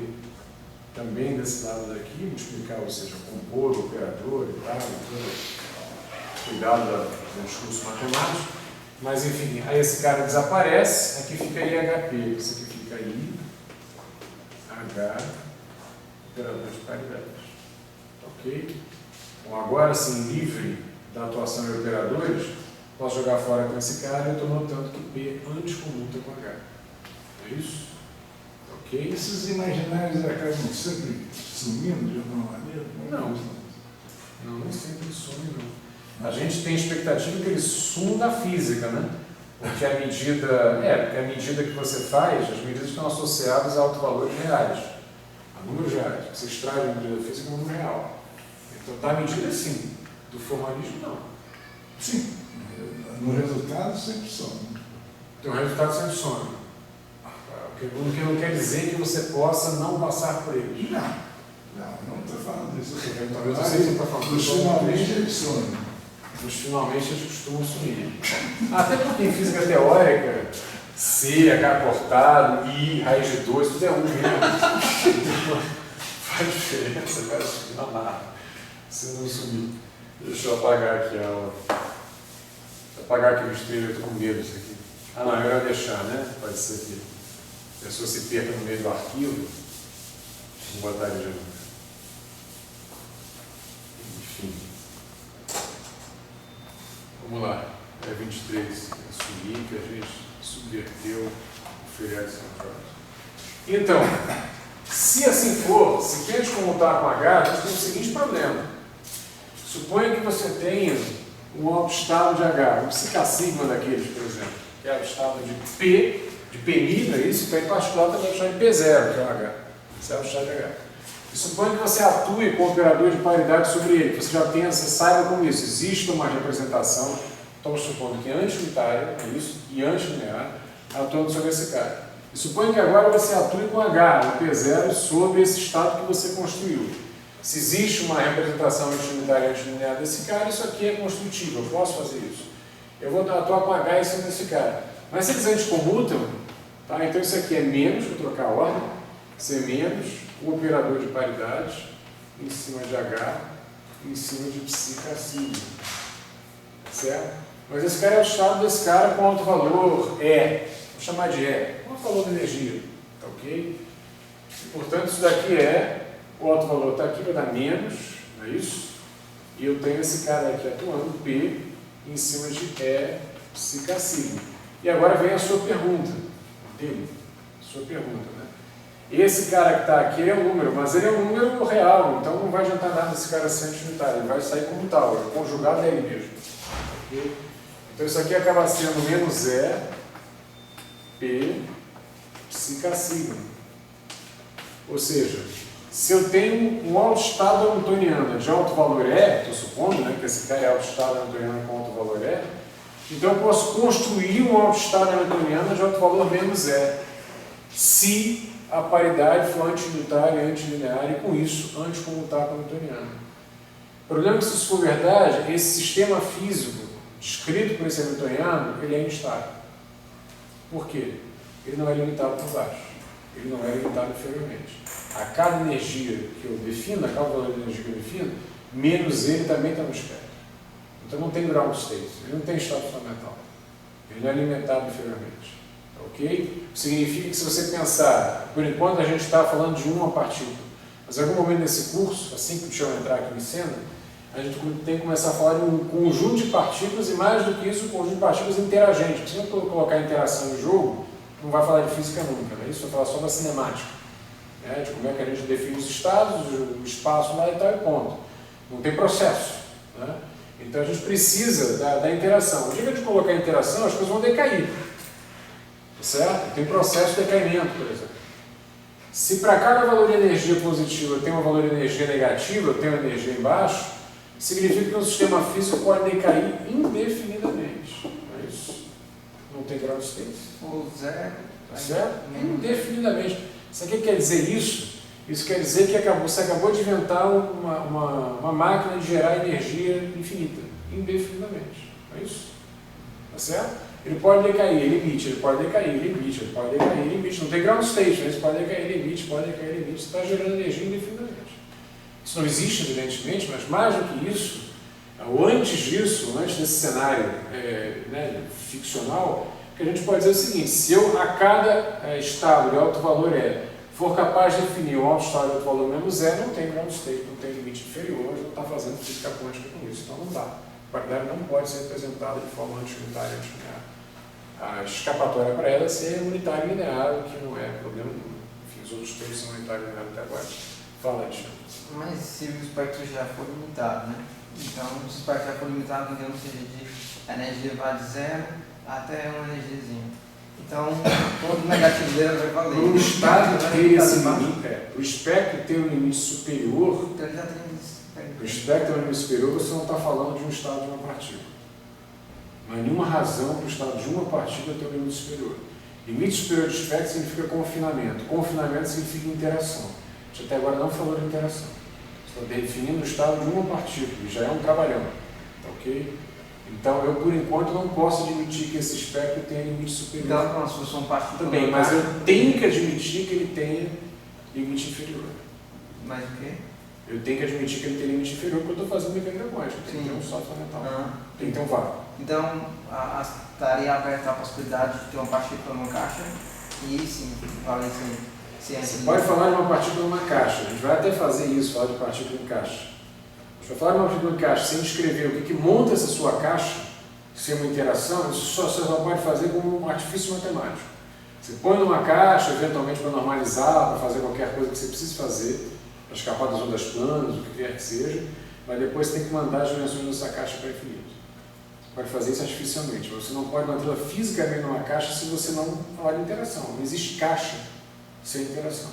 também desse lado daqui, multiplicar, ou seja, compor o operador e tal, cuidado do discurso matemático. Mas enfim, aí esse cara desaparece, aqui fica IHP, isso aqui fica I, H, operador de paridade. Ok? Bom, agora sim, livre da atuação de operadores, posso jogar fora com esse cara e eu estou notando que P anticomuta com H. É isso? Ok? Esses imaginários acabam sempre sumindo de alguma maneira? Não, nem sempre some, não. A gente tem expectativa que ele suma da física, né? Porque a medida que você faz, as medidas estão associadas a autovalores reais, a números reais. Você extrai a medida física como número real. Então, da medida, sim. Do formalismo, não. Sim. No resultado, sempre some. Então, o resultado sempre some. O que não quer dizer que você possa não passar por eles. Não estou falando disso. Talvez você esteja falando. Finalmente, ele some. Mas finalmente eles costumam sumir. Até porque em física teórica, C, H cortado, I, raiz de 2, tudo é 1 mesmo. Faz diferença, cara, subir na nada. Se não sumir. Deixa eu apagar aqui a aula. Vou apagar aqui o espelho, eu estou com medo disso aqui. Ah não, é melhor deixar, né? Pode ser que a pessoa se perca no meio do arquivo. Vou botar ele de novo. Enfim. Vamos lá, é 23, assumir que a gente subverteu o feriados são próximos. Então, se assim for, se queres comutar com H, a gente tem o seguinte problema. Suponha que você tenha um autoestado de H, um psicasigma daqueles, por exemplo, que é o estado de P, de P', é isso? Então, em particular, também é o estado de P0, que é o H. Esse é o estado de H. E suponha que você atue com o operador de paridade sobre ele, que você já tenha, você saiba como isso. Existe uma representação, estamos supondo que é anti-unitária, é isso, e antilinear, atuando sobre esse cara. E suponha que agora você atue com H, no P0, sobre esse estado que você construiu. Se existe uma representação antilinear e antilinear desse cara, isso aqui é construtivo, eu posso fazer isso. Eu vou atuar com H em cima desse cara. Mas se eles anticomutam, tá? Então isso aqui é menos, vou trocar a ordem, isso é menos o operador de paridade em cima de H, em cima de psicasigma. Certo? Mas esse cara é o estado desse cara com alto valor E. Vou chamar de E. Alto valor de energia. Tá ok? E, portanto, isso daqui é, o alto valor está aqui, vai dar menos, não é isso? E eu tenho esse cara aqui atuando, P, em cima de E, psicasigma. E agora vem a sua pergunta. Entende? Sua pergunta, né? Esse cara que está aqui é um número, mas ele é um número real, então não vai adiantar nada esse cara ser antinitário, ele vai sair como tal, é conjugado dele mesmo. Okay? Então isso aqui acaba sendo menos E, P, psicasigma. Ou seja, se eu tenho um autoestado hamiltoniano de alto valor E, estou supondo, né, que esse cara é autoestado hamiltoniano com alto valor E, então eu posso construir um autoestado hamiltoniano de alto valor menos E, se a paridade for antinitária e antilinear e, com isso, anticomutar com o hamiltoniano. O problema é que, se isso for verdade, esse sistema físico descrito por esse hamiltoniano, ele é instável. Por quê? Ele não é limitado por baixo. Ele não é limitado inferiormente. A cada energia que eu defino, a cada valor de energia que eu defino, menos ele também está no espectro. Então não tem ground state, ele não tem estado fundamental. Ele não é limitado inferiormente. Ok? Significa que, se você pensar, por enquanto a gente está falando de uma partícula, mas em algum momento nesse curso, assim que o Tião entrar aqui em cena, a gente tem que começar a falar de um conjunto de partículas e, mais do que isso, um conjunto de partículas interagentes. Se não colocar interação no jogo, não vai falar de física nunca, né? Isso vai falar só da cinemática, né? De como é que a gente define os estados, o espaço lá e tal, e ponto. Não tem processo, né? Então a gente precisa da interação. O dia que a gente colocar interação, as coisas vão decair. Certo? Tem processo de decaimento, por exemplo. Se para cada valor de energia positiva eu tenho um valor de energia negativa, eu tenho energia embaixo, significa que o sistema físico pode decair indefinidamente. Não é isso? Não tem ground state. Ou zero. Certo? Indefinidamente. Sabe o que quer dizer isso? Isso quer dizer que você acabou de inventar uma máquina de gerar energia infinita, indefinidamente. Não é isso? Tá certo? Ele pode decair, limite, ele pode decair, limite, ele pode decair, limite. Não tem ground state, né? Ele pode decair, limite, pode decair, limite. Você está gerando energia indefinidamente. Isso não existe, evidentemente, mas mais do que isso, ou antes disso, antes desse cenário né, ficcional, que a gente pode dizer o seguinte: se eu, a cada estado de alto valor E, for capaz de definir um alto estado de alto valor menos E, não tem ground state, não tem limite inferior, não está fazendo física quântica com isso, então não dá. A paridade não pode ser representada de forma anti-unitária e antilinear. A escapatória para ela é ser unitária e linear, o que não é problema nenhum. Enfim, os outros três são unitários e lineares até agora. Fala, Alexandre. Mas se o espectro já for limitado, né? Então, se o espectro já for limitado, digamos que a energia vai de zero até uma energiazinha. Então, todo negativo dele vai valer. Para o estado ter esse limite, para o espectro ter um limite superior, então ele já tem o espectro ter um limite superior, você não está falando de um estado de uma partícula. Não há nenhuma razão para o estado de uma partícula ter um limite superior. Limite superior de espectro significa confinamento. Confinamento significa interação. A gente até agora não falou de interação. Você está definindo o estado de uma partícula, e já é um trabalhão. Ok? Então, eu, por enquanto, não posso admitir que esse espectro tenha limite superior. Então, se fosse um partícula também, mas eu tenho que admitir que ele tenha limite inferior. Mas o quê? Eu tenho que admitir que ele tem limite inferior porque eu estou fazendo mecânica quântica. Tem que ter um salto fundamental. Tem que ter um vácuo. Então, estaria aberta a possibilidade de ter uma partícula numa caixa e sim, vale isso aí. Você pode falar de uma partícula numa caixa. A gente vai até fazer isso, falar de partícula em caixa. A gente vai falar de uma partícula em caixa sem descrever o que monta essa sua caixa, se é uma interação, isso você só pode fazer como um artifício matemático. Você põe numa caixa, eventualmente para normalizar, para fazer qualquer coisa que você precise fazer, para escapar das ondas planas, o que quer que seja, mas depois você tem que mandar as dimensões dessa caixa para infinito. Você pode fazer isso artificialmente, mas você não pode mantê-la fisicamente numa caixa se você não falar de interação. Não existe caixa sem interação.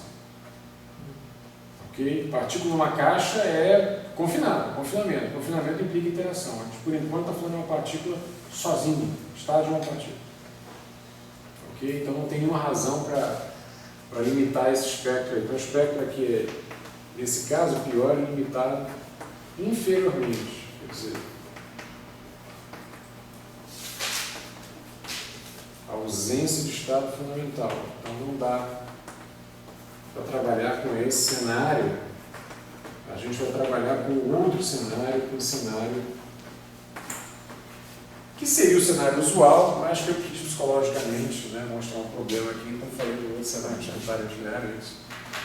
Ok? Partícula numa caixa é confinado, confinamento. Confinamento implica interação. A gente, por enquanto, está falando de uma partícula sozinha, estágio de uma partícula. Ok? Então não tem nenhuma razão para limitar esse espectro aí. Então o espectro aqui é, nesse caso, pior é limitado inferiormente. Quer dizer, a ausência de estado fundamental. Então não dá para trabalhar com esse cenário. A gente vai trabalhar com outro cenário, com o cenário que seria o cenário usual, mas que eu quis psicologicamente, né, mostrar um problema aqui, então falei do outro cenário unitário antilinear, é isso.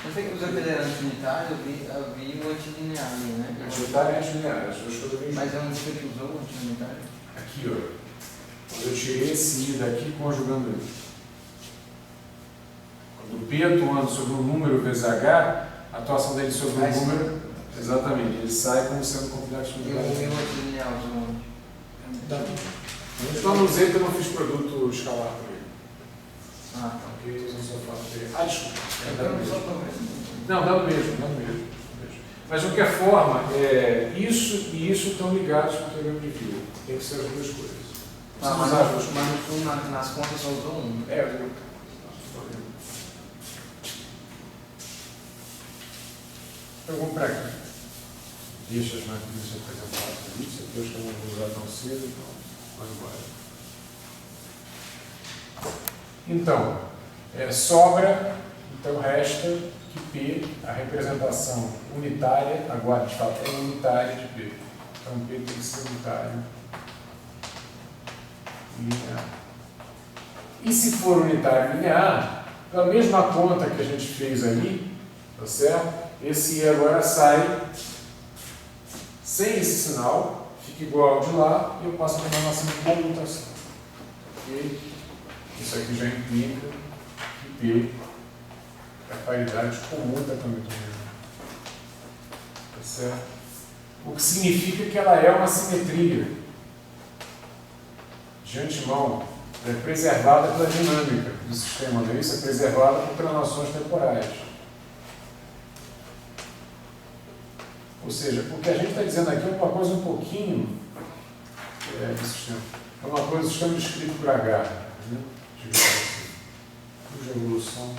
Não sei que os acelerantes unitários, eu vi o antilinear ali, né? Antilinear e antilinear, as duas coisas bem. Mas onde foi que usou o antilinear? Aqui, ó. Quando eu tirei esse I daqui, conjugando ele. Quando o P atuando sobre um número vezes H, a atuação dele sobre um número, exatamente, ele sai como sendo complexo E o antilinear usou onde? Então no Z eu não fiz produto escalar para ele. Ah, tá. Ok, eu só faço dele. Ah, desculpa. Eu só estou vendo. Não, dá no mesmo, dá no mesmo. Mas de qualquer forma, isso e isso estão ligados com o teorema de Wheeler. Tem que ser as duas coisas. Ah, mas no fundo, nas contas, só usou um. Eu vou para aqui. Deixa as máquinas apresentadas para isso, depois que eu não vou usar tão cedo, então vai embora. Então, sobra, então resta que P, a representação unitária, agora de fato é unitária de P. Então P tem que ser unitário. Linear. E se for unitário linear, pela mesma conta que a gente fez ali, tá certo? Esse I agora sai sem esse sinal, fica igual ao de lá, e eu passo a ter uma noção de comutação. Ok? Isso aqui já implica que P é a paridade comuta com a metodologia. Tá certo? O que significa que ela é uma simetria. De antemão, é preservada pela dinâmica do sistema, não é isso? É preservada por translações temporais. Ou seja, o que a gente está dizendo aqui é uma coisa um pouquinho do sistema. É uma coisa do sistema descrito por H, né? Cuja evolução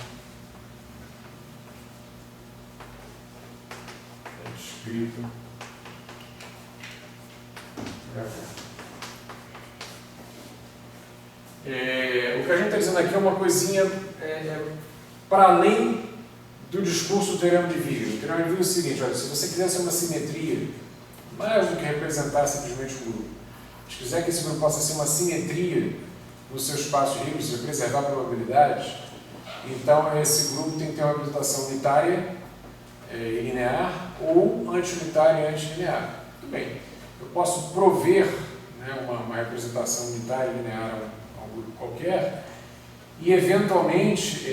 é descrita por H. O que a gente está dizendo aqui é uma coisinha para além do discurso do teorema de Wheeler. O teorema de Wheeler é o seguinte: olha, se você quiser ser uma simetria, mais do que representar simplesmente um grupo, se quiser que esse grupo possa ser uma simetria no seu espaço de Hilbert, preservar probabilidades, então esse grupo tem que ter uma representação unitária e linear ou anti-unitária e anti-linear. Tudo bem, eu posso prover, né, uma representação unitária e linear a um grupo qualquer e, eventualmente,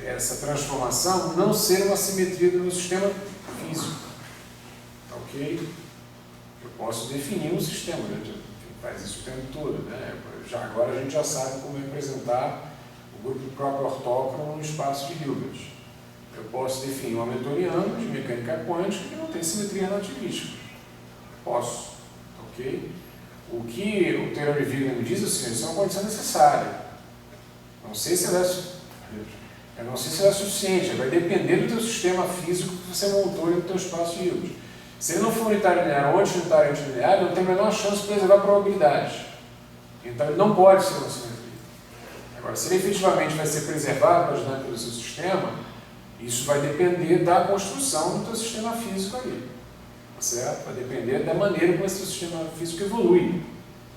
essa transformação não ser uma simetria do meu sistema físico. Ok? Eu posso definir um sistema, né? A gente faz isso o tempo todo, né? Agora a gente já sabe como representar o grupo próprio ortógono no espaço de Hilbert. Eu posso definir um hamiltoniano de mecânica quântica que não tem simetria relativística. Posso. Ok? O que o teorema de Wheeler me diz assim, isso é uma condição necessária. Não sei se ela é suficiente, vai depender do teu sistema físico que você montou no teu espaço de Hilbert. Se ele não for unitário linear ou anti-unitário antilinear, ele não tem a menor chance de preservar probabilidade. Então ele não pode ser uma simetria. Agora, se ele efetivamente vai ser preservado para a dinâmica do seu sistema, isso vai depender da construção do teu sistema físico ali. Certo? Vai depender da maneira como esse teu sistema físico evolui.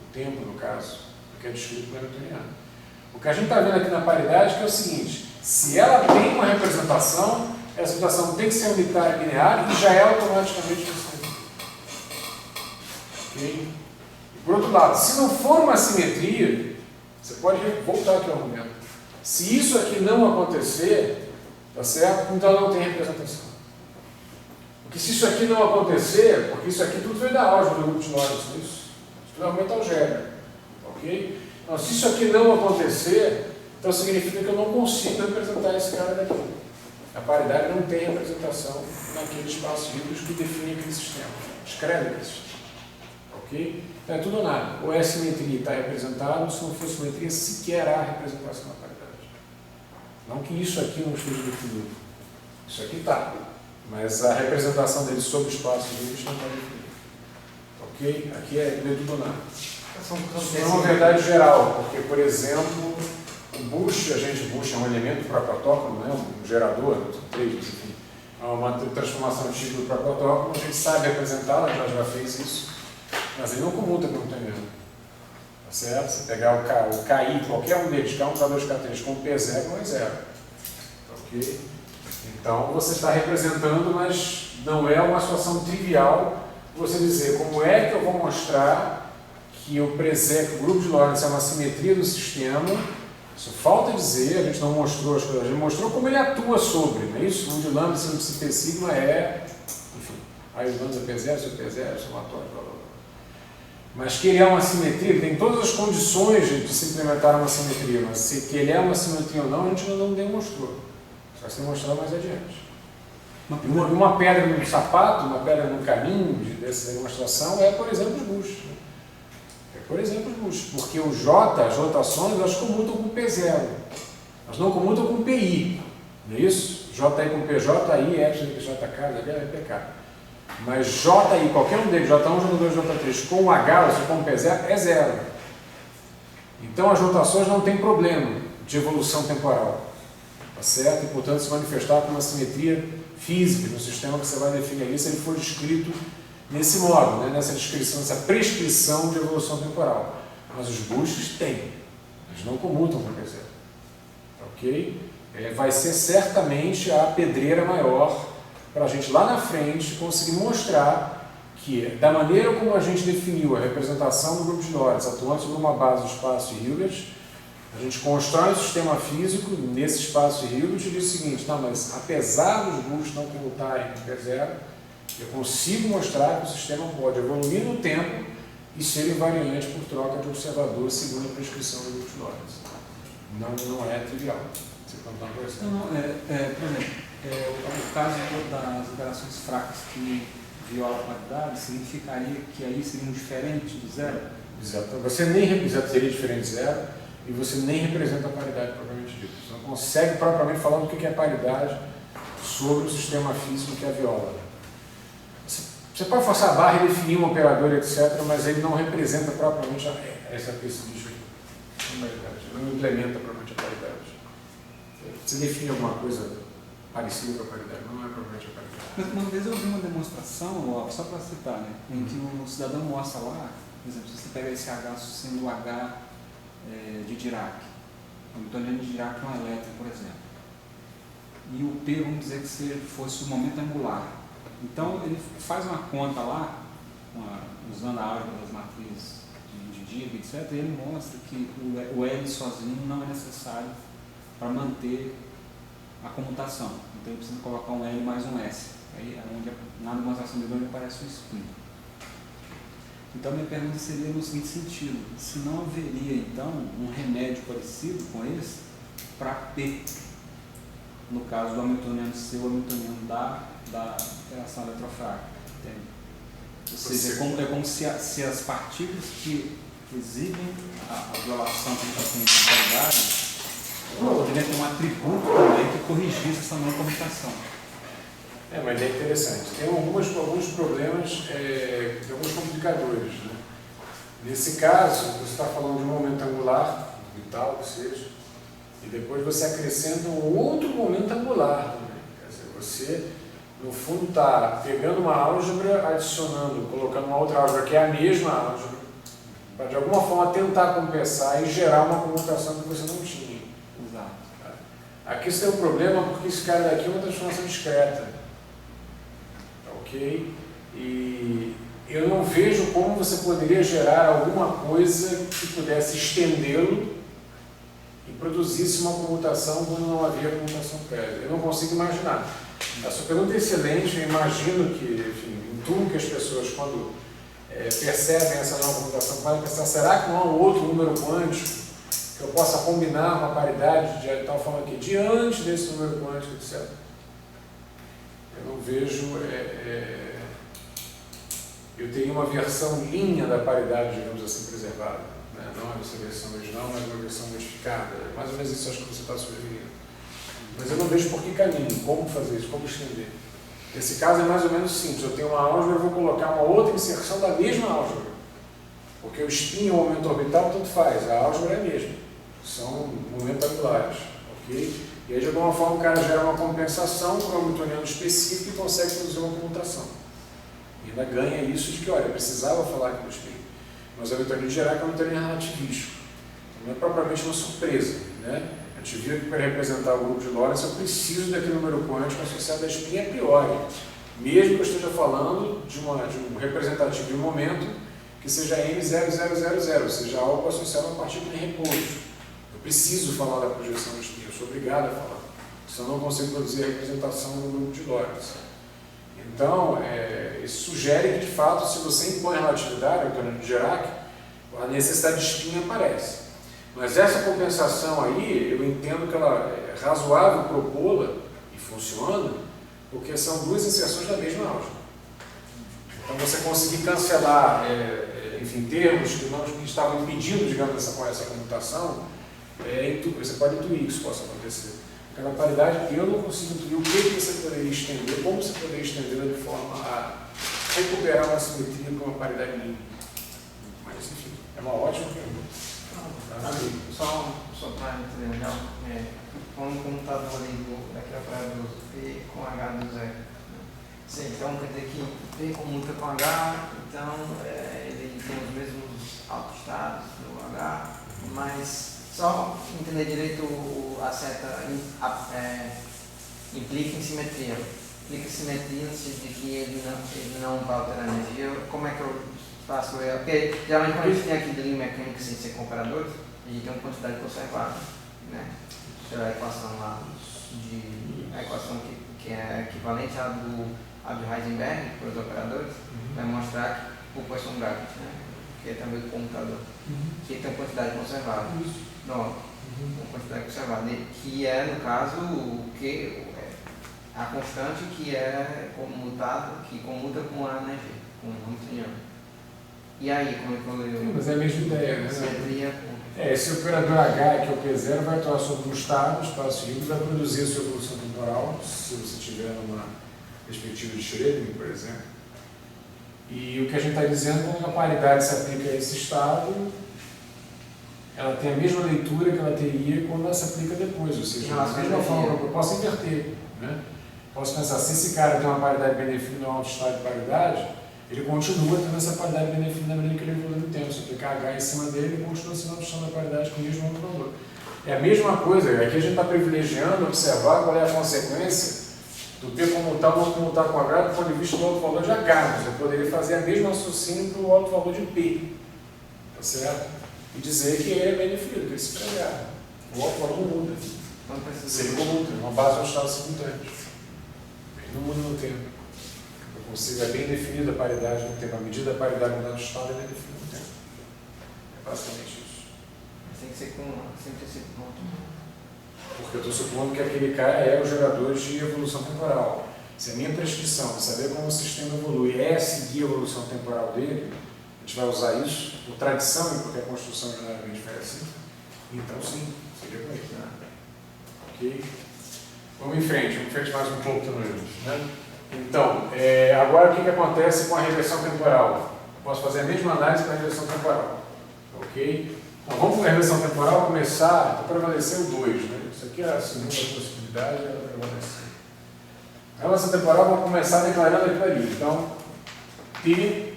O tempo, no caso, que é descrito pelo hamiltoniano. O que a gente está vendo aqui na paridade é o seguinte: se ela tem uma representação, essa representação tem que ser unitária e linear e já é automaticamente uma simetria. Ok? E por outro lado, se não for uma simetria, você pode voltar aqui ao momento. Se isso aqui não acontecer, tá certo? Então não tem representação. Porque se isso aqui não acontecer, porque isso aqui tudo veio da álgebra do grupo de Lorentz, isso. Isso tudo é aumento algébrico. Ok? Então, se isso aqui não acontecer, então significa que eu não consigo representar esse cara daqui. A paridade não tem representação naquele espaço híbrido que define aquele sistema. Escreve aquele sistema. Ok? Então é tudo ou nada. Ou é simetria está representado, se não for simetria, sequer há representação na paridade. Não que isso aqui não esteja definido. Isso aqui está. Mas a representação dele sobre o espaço híbrido não está definida. Ok? Aqui é tudo ou nada. Isso não é uma verdade geral, porque, por exemplo, o Bush, agente Bush é um elemento para protótipo, não é um gerador, enfim, é uma transformação típica para protótipo, a gente sabe representá-la, já fez isso, mas ele não comuta com o Newtoniano. Tá certo? Você pegar o KI, qualquer um deles, K1, K2, K3, com o P0 não é zero. Ok? Então você está representando, mas não é uma situação trivial você dizer como é que eu vou mostrar que o grupo de Lorentz é uma simetria do sistema. Isso falta dizer, a gente não mostrou as coisas, a gente mostrou como ele atua sobre, não é isso? O de lambda, sinus P sigma é, enfim, aí o lambda P0, seu P0, somatório, blá blá blá. Mas que ele é uma simetria, ele tem todas as condições de se implementar uma simetria, mas se que ele é uma simetria ou não, a gente não demonstrou. Só vai ser mostrado mais adiante. Uma pedra no sapato, uma pedra no caminho dessa demonstração é, por exemplo, os Bush. Por exemplo, porque o J, as rotações, elas comutam com P0. Elas não comutam com PI. Não é isso? JI com PJ, I, Epsilon, JK, PK. Mas JI, qualquer um deles, J1, J2, J3, com H, ou seja, com P0, é zero. Então as rotações não têm problema de evolução temporal. Tá certo? E, portanto, se manifestar com uma simetria física no sistema que você vai definir ali, se ele for descrito nesse modo, né? Nessa descrição, nessa prescrição de evolução temporal. Mas os Bushes têm, eles não comutam com o P0. Ok? Vai ser certamente a pedreira maior para a gente lá na frente conseguir mostrar que, da maneira como a gente definiu a representação do grupo de Lorentz atuando sobre uma base do espaço Hilbert, a gente constrói um sistema físico nesse espaço Hilbert e diz o seguinte: não, mas apesar dos Bushes não comutarem com o P0, eu consigo mostrar que o sistema pode evoluir no tempo e ser invariante por troca de observador segundo a prescrição do grupo de Lorentz. Não é trivial. Você contar uma coisa? Por exemplo, o caso das operações fracas que violam a paridade significaria que aí seriam diferentes do zero? Exato. Você nem seria diferente de zero e você nem representa a paridade propriamente dita. Você não consegue propriamente falar do que é paridade sobre o sistema físico que a viola. Você pode forçar a barra e definir um operador, etc., mas ele não representa propriamente esse bicho aqui. Ele não implementa propriamente a paridade. Você define alguma coisa parecida com a paridade, não é propriamente a paridade. Mas uma vez eu vi uma demonstração, só para citar, né, em que o cidadão mostra lá, por exemplo, se você pega esse H sendo o H de Dirac, o Newtoniano de Dirac é um elétron, por exemplo, e o P, vamos dizer que fosse o momento angular. Então ele faz uma conta lá, usando a álgebra das matrizes de Dirac, etc., e ele mostra que o L sozinho não é necessário para manter a comutação. Então ele precisa colocar um L mais um S. Aí é onde na demonstração de Gödel aparece o spin. Então minha pergunta seria no seguinte sentido: se não haveria então um remédio parecido com esse para P, no caso do hamiltoniano C ou hamiltoniano da interação eletrofrágil. Ou seja, é como se as partículas que exibem a violação que a gente tem de paridade poderia ter um atributo também que corrigisse essa não comutação. É uma ideia interessante. Tem alguns problemas, tem alguns complicadores. Né? Nesse caso, você está falando de um momento angular, vital que seja, e depois você acrescenta um outro momento angular também. Quer dizer, você, no fundo, está pegando uma álgebra, adicionando, colocando uma outra álgebra que é a mesma álgebra, para de alguma forma tentar compensar e gerar uma comutação que você não tinha. Exato. Aqui você tem um problema porque esse cara daqui é uma transformação discreta. Ok? E eu não vejo como você poderia gerar alguma coisa que pudesse estendê-lo e produzisse uma comutação quando não havia comutação prévia. Eu não consigo imaginar. A sua pergunta é excelente, eu imagino que, enfim, intuo que as pessoas, quando percebem essa nova comutação, podem pensar, será que não há um outro número quântico que eu possa combinar uma paridade de tal forma que, diante desse número quântico, etc. Eu não vejo... eu teria uma versão linha da paridade, digamos assim, preservada. Né? Não essa versão original, mas uma versão modificada. Mais ou menos isso acho que você está sugerindo. Mas eu não vejo por que caminho, como fazer isso, como estender. Nesse caso é mais ou menos simples. Eu tenho uma álgebra, eu vou colocar uma outra inserção da mesma álgebra. Porque o spin e o momento orbital tanto faz, a álgebra é a mesma. São momentos angulares. Okay? E aí, de alguma forma, o cara gera uma compensação com o hamiltoniano específico e consegue produzir uma comutação. E ainda ganha isso de que, olha, eu precisava falar aqui do spin. Mas o hamiltoniano de Dirac é um hamiltoniano relativístico. Não é propriamente uma surpresa. Né? A gente viu que para representar o grupo de Lorentz eu preciso daquele número quântico associado a spin a priori. Mesmo que eu esteja falando de um representativo de um momento que seja M0000, seja algo associado a uma partícula em repouso. Eu preciso falar da projeção do spin, eu sou obrigado a falar. Senão eu não consigo produzir a representação do grupo de Lorentz. Então, isso sugere que, de fato, se você impõe a relatividade, o hamiltoniano de Dirac, a necessidade de spin aparece. Mas essa compensação aí, eu entendo que ela é razoável propô-la, e funciona, porque são duas inserções da mesma álgebra. Então, você conseguir cancelar, enfim, termos que não estavam impedindo, digamos, essa comutação, você pode intuir que isso possa acontecer. Aquela paridade, eu não consigo intuir o que você poderia estender, como você poderia estendê-la de forma a recuperar uma simetria com uma paridade mínima. Mas, enfim, é uma ótima pergunta. Só para entender melhor, como um computador ali daquele operador P com H do zero. Sim, então quer dizer que P comuta com H, então ele tem os mesmos autoestados do H, mas só entender direito a seta implica em simetria. Implica simetria no sentido de que ele não vai alterar a energia. Como é que eu faço? Porque geralmente quando a gente tem aqui de linha mecânica sem ser com operadores, a gente tem uma quantidade conservada, né? A equação lá a equação que é equivalente à de Heisenberg para os operadores, vai mostrar que o Poisson bracket, né? Que é também do computador, que tem uma quantidade conservada. Não, uma quantidade conservada, que é, no caso, a constante que é comutada, que comuta com a energia, com o hamiltoniano. E aí, como é que eu... Mas é a mesma ideia, né? Simetria. Esse operador H, que é o P0, vai atuar sobre um espaço livre, vai produzir a sua evolução temporal, se você tiver numa perspectiva de Schrödinger, por exemplo. E o que a gente está dizendo é que a paridade se aplica a esse estado, ela tem a mesma leitura que ela teria quando ela se aplica depois, ou seja, da mesma forma que eu posso inverter. Né? Posso pensar, se esse cara tem uma paridade bem definida, um alto estado de paridade, ele continua tendo essa paridade bem definida na medida que ele evolui no tempo. Se eu aplicar H em cima dele, ele continua sendo alto estado da paridade com o mesmo valor. É a mesma coisa, aqui a gente está privilegiando observar qual é a consequência do P comutar ou não comutar com H do ponto de vista do alto valor de H. Mas eu poderia fazer a mesma raciocínio para o alto valor de P. Tá certo? E dizer que ele é bem definido, que ele se pregar. O alto valor não muda. Se ele comuta, uma base de um estado simultâneo. Ele não muda no tempo. Eu consigo, é bem definida a paridade no tempo. A medida da paridade no dado estado é bem definida no tempo. É basicamente isso. Tem que ser com esse ponto. Porque eu estou supondo que aquele cara é o gerador de evolução temporal. Se a minha prescrição de saber como o sistema evolui é seguir a evolução temporal dele, a gente vai usar isso por tradição e porque a construção generalmente foi assim. Então, sim, seria com isso. Né? Ok? Vamos em frente mais um pouco também. Né? Então, agora o que acontece com a regressão temporal? Eu posso fazer a mesma análise para a regressão temporal. Ok? Então, vamos para a regressão temporal começar a prevalecer o 2. Né? Isso aqui é a segunda possibilidade, ela prevalecer. A regressão temporal, vamos começar declarando aquilo ali. Então, T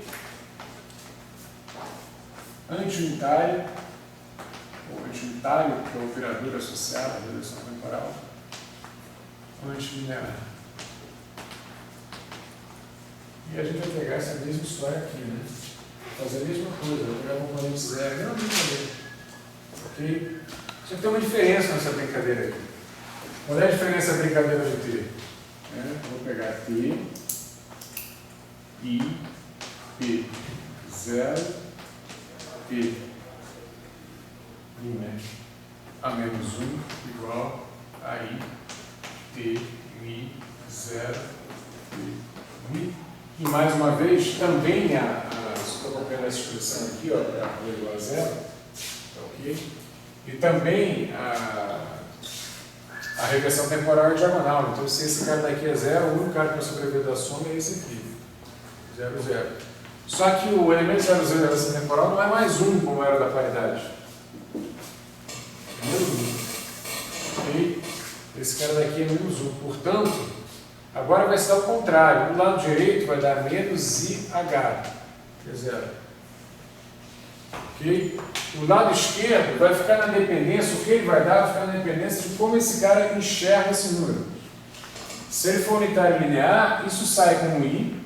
anti-unitário, ou anti-unitário, que é o operador associado à regressão temporal, antilinear. E a gente vai pegar essa mesma história aqui, né? Fazer a mesma coisa, vou pegar o componente zero, não, ok? Só que tem uma diferença nessa brincadeira aqui. Qual é a diferença da brincadeira de T? Vou pegar T, I, P, 0, P, I, a menos 1 igual a I, T, I, 0, P, I. E mais uma vez, também estou colocando essa expressão aqui, ó, para rho igual a 0, tá ok? E também a regressão temporal é diagonal. Então, se esse cara daqui é 0, o único cara que vai sobreviver da soma é esse aqui, 0, 0. Só que o elemento 0, 0 da regressão temporal não é mais 1, como era da paridade. É menos 1. Ok? Esse cara daqui é menos 1. Portanto, agora vai se dar o contrário. O lado direito vai dar menos IH, que é 0. Ok? O lado esquerdo vai ficar na dependência, o que ele vai dar vai ficar na dependência de como esse cara enxerga esse número. Se ele for unitário linear, isso sai como I,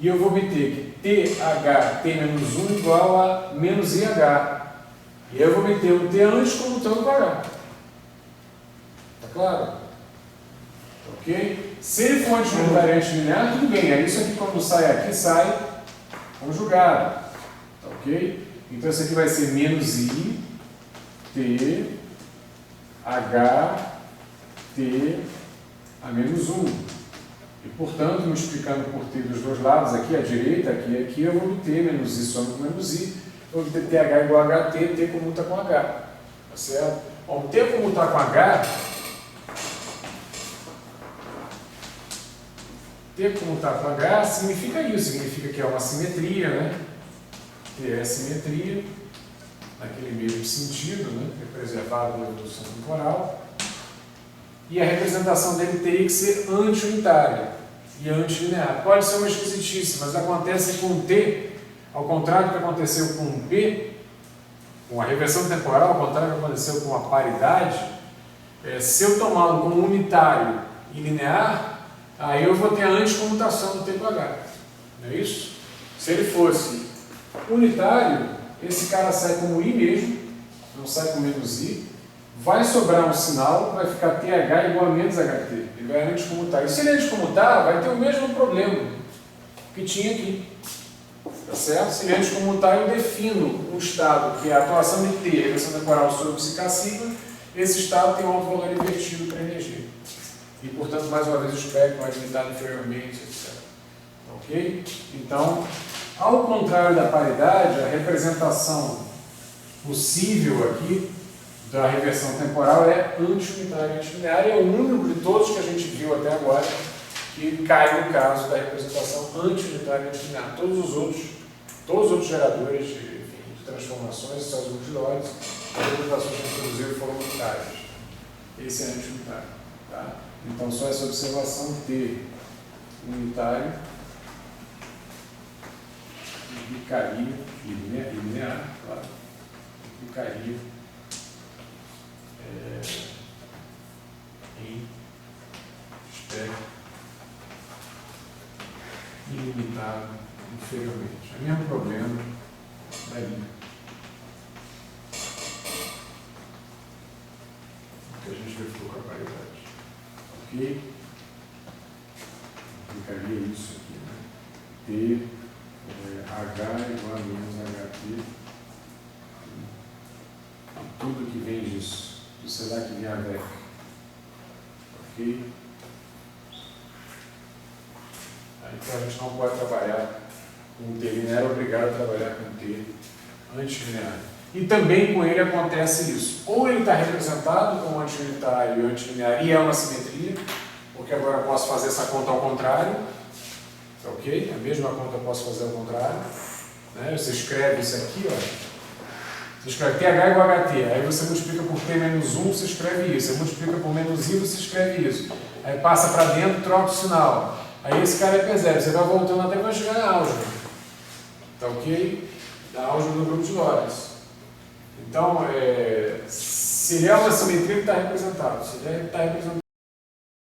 e eu vou obter que TH, T menos 1 igual a menos IH. E eu vou meter o T antes comutando com H. Tá claro? Ok? Se ele for antilinear antilinear, tudo bem. Aí isso aqui, quando sai aqui, sai conjugado. Tá ok? Então isso aqui vai ser menos I, T, H, T, a menos 1. E, portanto, multiplicando por T dos dois lados, aqui à direita, aqui e aqui, eu vou obter menos I some com menos I. Eu vou obter TH igual a HT, T comuta com H. Tá certo? Bom, T comutar com H... T comutar com H significa isso, significa que é uma simetria, né? T é simetria, naquele mesmo sentido, né? É preservado na evolução temporal. E a representação dele teria que ser anti-unitária e antilinear. Pode ser uma esquisitice, mas acontece com T, ao contrário do que aconteceu com P, com a reversão temporal, ao contrário do que aconteceu com a paridade, se eu tomá-lo como unitário e linear, aí eu vou ter a anticomutação do T com H. Não é isso? Se ele fosse unitário, esse cara sai como I mesmo, não sai com menos I, vai sobrar um sinal, vai ficar TH igual a menos HT. Ele vai anticomutar. E se ele anticomutar, vai ter o mesmo problema que tinha aqui. Tá certo? Se ele anticomutar, eu defino um estado que é a atuação de T, regressão temporal sobre psica sigma. Esse estado tem um alto valor invertido para energia. E, portanto, mais uma vez, o espectro vai limitado inferiormente, etc. Ok? Então, ao contrário da paridade, a representação possível aqui da reversão temporal é anti-unitária e antilinear, e é o único de todos que a gente viu até agora que cai no caso da representação anti-unitária e antilinear. Todos os outros geradores de transformações, só os multilóides, as representações que a gente produziu foram unitárias. Esse é anti-unitário. Tá? Então, só essa observação T unitário implicaria, linear, claro, implicaria em espectro ilimitado inferiormente. É o mesmo problema da linha. Que a gente verificou com a paridade. Ok? Implicaria isso aqui, né? T, H igual a menos HT. E tudo que vem disso. Será que vem a VEC? Ok? Então a gente não pode trabalhar com T linear, é obrigado a trabalhar com T antilinear. E também com ele acontece isso. Ou ele está representado como anti-unitário e antilinear e é uma simetria, porque agora eu posso fazer essa conta ao contrário. Ok? A mesma conta eu posso fazer ao contrário. Né? Você escreve isso aqui, ó. Você escreve TH igual a HT, aí você multiplica por T menos 1, você escreve isso. Você multiplica por menos I, você escreve isso. Aí passa para dentro, troca o sinal. Aí esse cara é P0, você vai voltando até para chegar na álgebra. Tá ok? Da álgebra do grupo de Lorentz. Então, se ele é uma simetria, ele está representado. Se ele está representado,